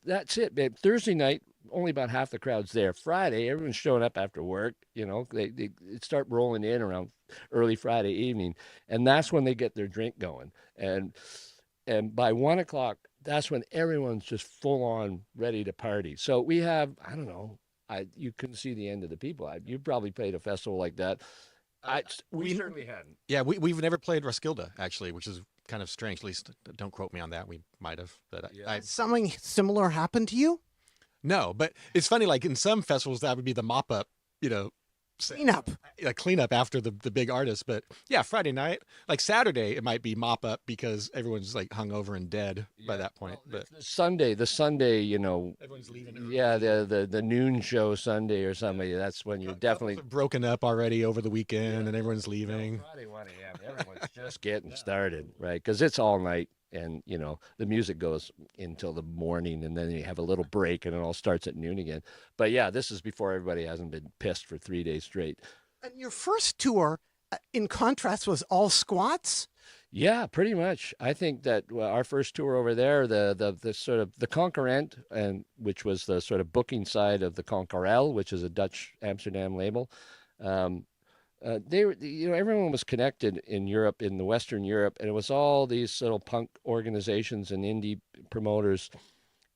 That's it, babe. Thursday night, only about half the crowd's there. Friday, everyone's showing up after work. They start rolling in around early Friday evening, and that's when they get their drink going. And by 1 o'clock, that's when everyone's just full on ready to party. So we have, I don't know, you couldn't see the end of the people. You probably played a festival like that. We certainly hadn't. Yeah, we've never played Roskilde, actually, which is kind of strange. At least don't quote me on that. We might have. But Something similar happened to you? No, but it's funny, like in some festivals that would be the mop up, cleanup after the big artist. But yeah, Friday night, like Saturday, it might be mop up because everyone's like hungover and dead by that point. Well, but the Sunday, everyone's leaving early. yeah, the noon show Sunday or something. That's when you're definitely broken up already over the weekend and everyone's leaving. Friday 1 a.m. Everyone's just getting started, right? Because it's all night. And, the music goes until the morning, and then you have a little break, and it all starts at noon again. But, yeah, this is before everybody hasn't been pissed for 3 days straight. And your first tour, in contrast, was all squats? Yeah, pretty much. I think that our first tour over there, the sort of the Concurrent, which was the sort of booking side of the Conquerel, which is a Dutch Amsterdam label, they were, everyone was connected in Europe, in the Western Europe, and it was all these little punk organizations and indie promoters,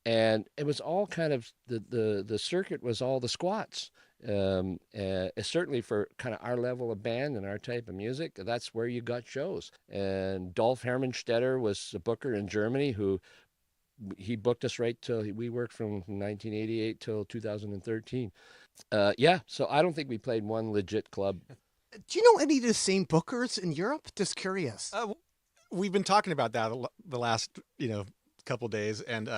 and it was all kind of the circuit was all the squats. Certainly for kind of our level of band and our type of music, that's where you got shows. And Dolph Hermanstetter was a booker in Germany he booked us right till we worked from 1988 till 2013. So I don't think we played one legit club. Do you know any of the same bookers in Europe? Just curious. We've been talking about that the last couple days, and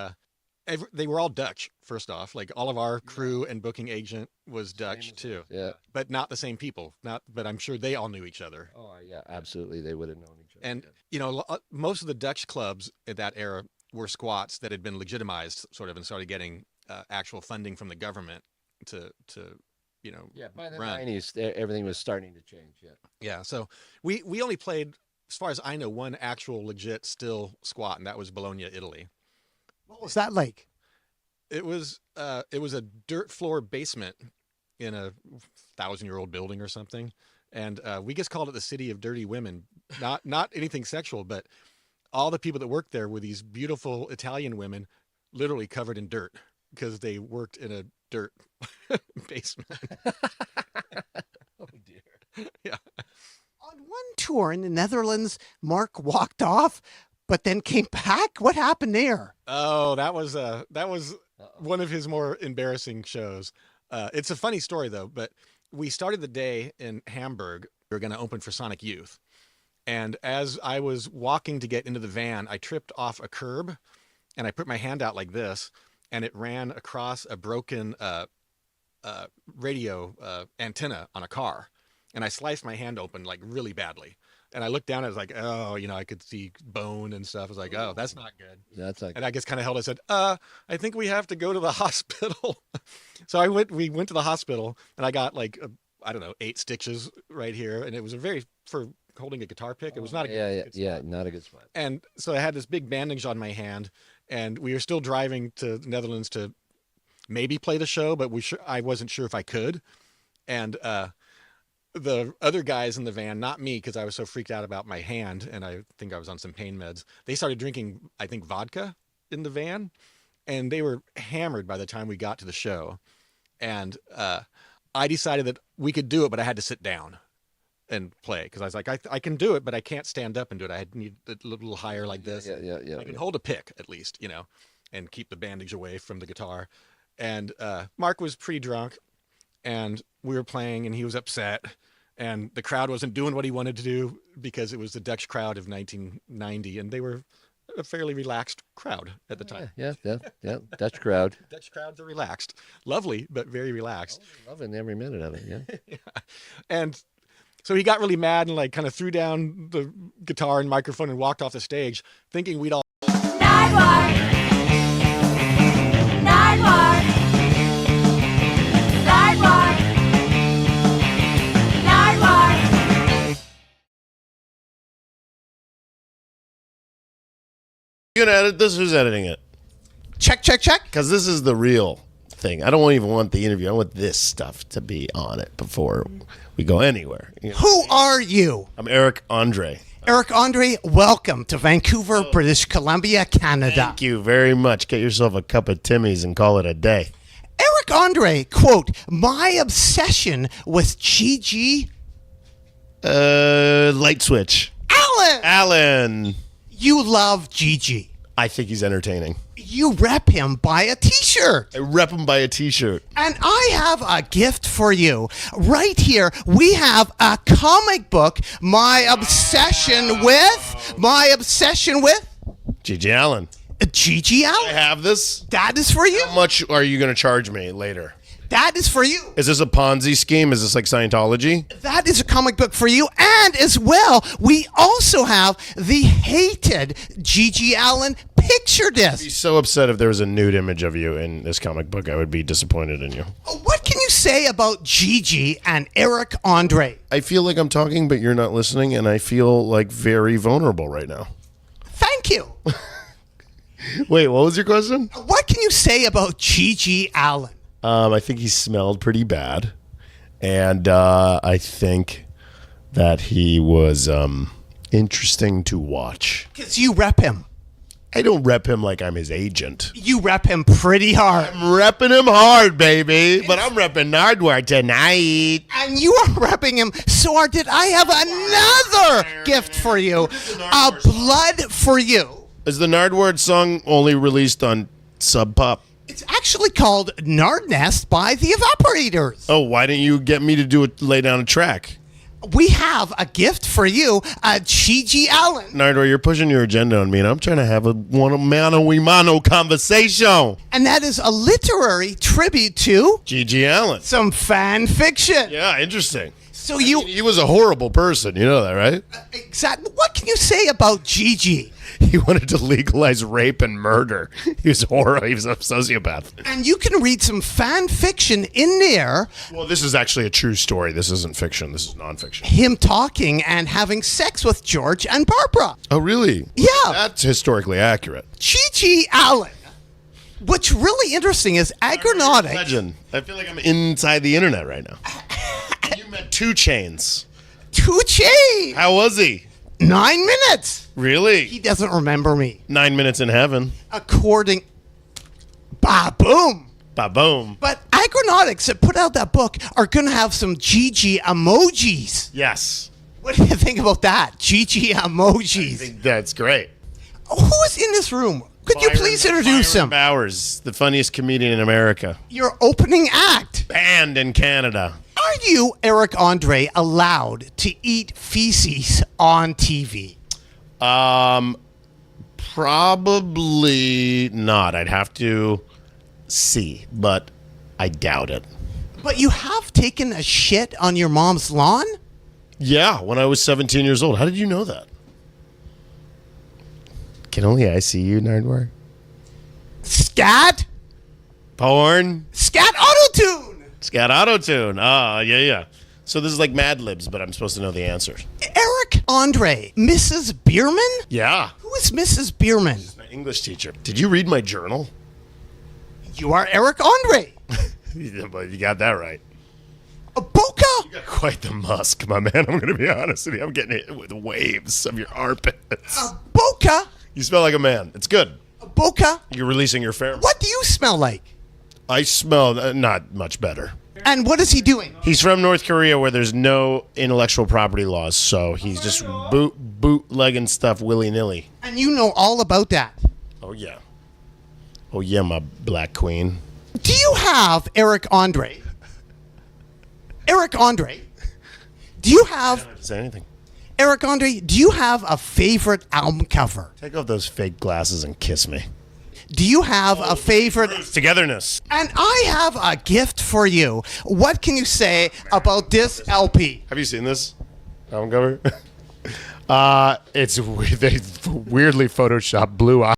they were all Dutch. First off, like all of our crew and booking agent was Dutch too. Yeah, but not the same people. But I'm sure they all knew each other. Oh yeah, absolutely, they would have known each other. And most of the Dutch clubs at that era were squats that had been legitimized, sort of, and started getting actual funding from the government to by the run. 90s, everything was starting to change. Yeah. So we only played, as far as I know, one actual legit still squat, and that was Bologna, Italy. What was that like? It was a dirt floor basement in a 1,000-year-old building or something, and we just called it the City of Dirty Women. Not anything sexual, but all the people that worked there were these beautiful Italian women, literally covered in dirt because they worked in a dirt basement. Oh dear. Yeah. On one tour in the Netherlands, Mark walked off, but then came back. What happened there? Oh, that was one of his more embarrassing shows. It's a funny story though, but we started the day in Hamburg. We were going to open for Sonic Youth. And as I was walking to get into the van, I tripped off a curb and I put my hand out like this, and it ran across a broken radio antenna on a car. And I sliced my hand open like really badly. And I looked down and I was like, oh, I could see bone and stuff. I was like, oh, that's not good. And I just kind of held it and said, I think we have to go to the hospital. So we went to the hospital, and I got like, 8 stitches right here. And it was for holding a guitar pick. It was not a good spot. Not a good spot. And so I had this big bandage on my hand, and we were still driving to the Netherlands to maybe play the show, but I wasn't sure if I could. And the other guys in the van, not me, because I was so freaked out about my hand, and I think I was on some pain meds, they started drinking, I think, vodka in the van, and they were hammered by the time we got to the show. And I decided that we could do it, but I had to sit down and play, because I was like, I can do it, but I can't stand up and do it. I need a little higher like this. Yeah. I can hold a pick at least, and keep the bandage away from the guitar. And Mark was pretty drunk, and we were playing, and he was upset. and the crowd wasn't doing what he wanted to do because it was the Dutch crowd of 1990, and they were a fairly relaxed crowd at the time. Yeah. Dutch crowd. Dutch crowds are relaxed. Lovely, but very relaxed. Loving every minute of it, yeah. Yeah. And so he got really mad and like kind of threw down the guitar and microphone and walked off the stage thinking we'd all Nardwuar. Nardwuar. Nardwuar. Nardwuar. You gonna edit this? Who's editing it? Check. Because this is the real thing. I don't even want the interview. I want this stuff to be on it before we go anywhere. You know? Who are you? I'm Eric Andre. Eric Andre, welcome to Vancouver, British Columbia, Canada. Thank you very much. Get yourself a cup of Timmy's and call it a day. Eric Andre, quote, my obsession with Gigi Light switch. Alan. You love Gigi. I think he's entertaining. You rep him by a t-shirt. I rep him by a t-shirt. And I have a gift for you. Right here, we have a comic book, My Obsession with Gigi Allen. Gigi I Allen. have this. That is for you. How much are you going to charge me later? That is for you. Is this a Ponzi scheme? Is this like Scientology? That is a comic book for you. And as well, we also have the hated Gigi Allen picture I'd be disc. so upset if there was a nude image of you in this comic book. I would be disappointed in you. What can you say about Gigi and Eric Andre? I feel like I'm talking, but you're not listening, and I feel like very vulnerable right now. Thank you. Wait, what was your question? What can you say about Gigi Allen? I think he smelled pretty bad, and I think that he was interesting to watch. Because you rep him. I don't rep him like I'm his agent. You rep him pretty hard. I'm repping him hard, baby, but I'm repping Nardwuar tonight. And you are repping him so hard. Did I have another gift for you? A blood for you. Is the Nardwuar song only released on Sub Pop? It's actually called Nard Nest by the Evaporators. Oh, why didn't you get me to lay down a track? We have a gift for you, Gigi Allen. Nardwuar, you're pushing your agenda on me, and I'm trying to have a mano-a-mano conversation. And that is a literary tribute to Gigi Allen. some fan fiction. Yeah, interesting. So you He was a horrible person. You know that, right? exactly. What can you say about Gigi? He wanted to legalize rape and murder. He was horrible. He was a sociopath. And you can read some fan fiction in there. Well, this is actually a true story. This isn't fiction. This is nonfiction. Him talking and having sex with George and Barbara. Oh, really? Yeah. That's historically accurate. Gigi Allen. What's really interesting is Agronautic. Legend. I feel like I'm inside the internet right now. You met 2 Chainz. 2 Chainz. How was he? 9 minutes. Really? He doesn't remember me. 9 minutes in heaven. According. Ba-boom. Ba-boom. But Agronautics that put out that book are going to have some Gigi emojis. Yes. What do you think about that? Gigi emojis. I think that's great. Who is in this room? Could you please introduce Byron him? Bowers, the funniest comedian in America. Your opening act. Banned in Canada. Are you, Eric Andre, allowed to eat feces on TV? Probably not. I'd have to see, but I doubt it. But you have taken a shit on your mom's lawn? Yeah, when I was 17 years old. How did you know that? Can only I see you, Nardwuar? Scat? Porn? Scat Autotune! Scat Autotune. Ah, yeah. So this is like Mad Libs, but I'm supposed to know the answers. Eric Andre, Mrs. Bierman? Yeah. Who is Mrs. Bierman? My English teacher. Did you read my journal? You are Eric Andre. But you got that right. A Boca? You got quite the musk, my man. I'm going to be honest with you. I'm getting hit with waves of your armpits. A Boca? You smell like a man. It's good. A Boca? You're releasing your pheromones. What do you smell like? I smell not much better. And what is he doing? He's from North Korea where there's no intellectual property laws, so he's just bootlegging stuff willy-nilly. And you know all about that. Oh, yeah. Oh, yeah, my black queen. Do you have, Eric Andre? Eric Andre, Do you have, Say anything. Eric Andre, do you have a favorite album cover? Take off those fake glasses and kiss me. Do you have a favorite? Togetherness. And I have a gift for you. What can you say about this LP? Have you seen this album cover? It's they weirdly photoshopped blue eyes.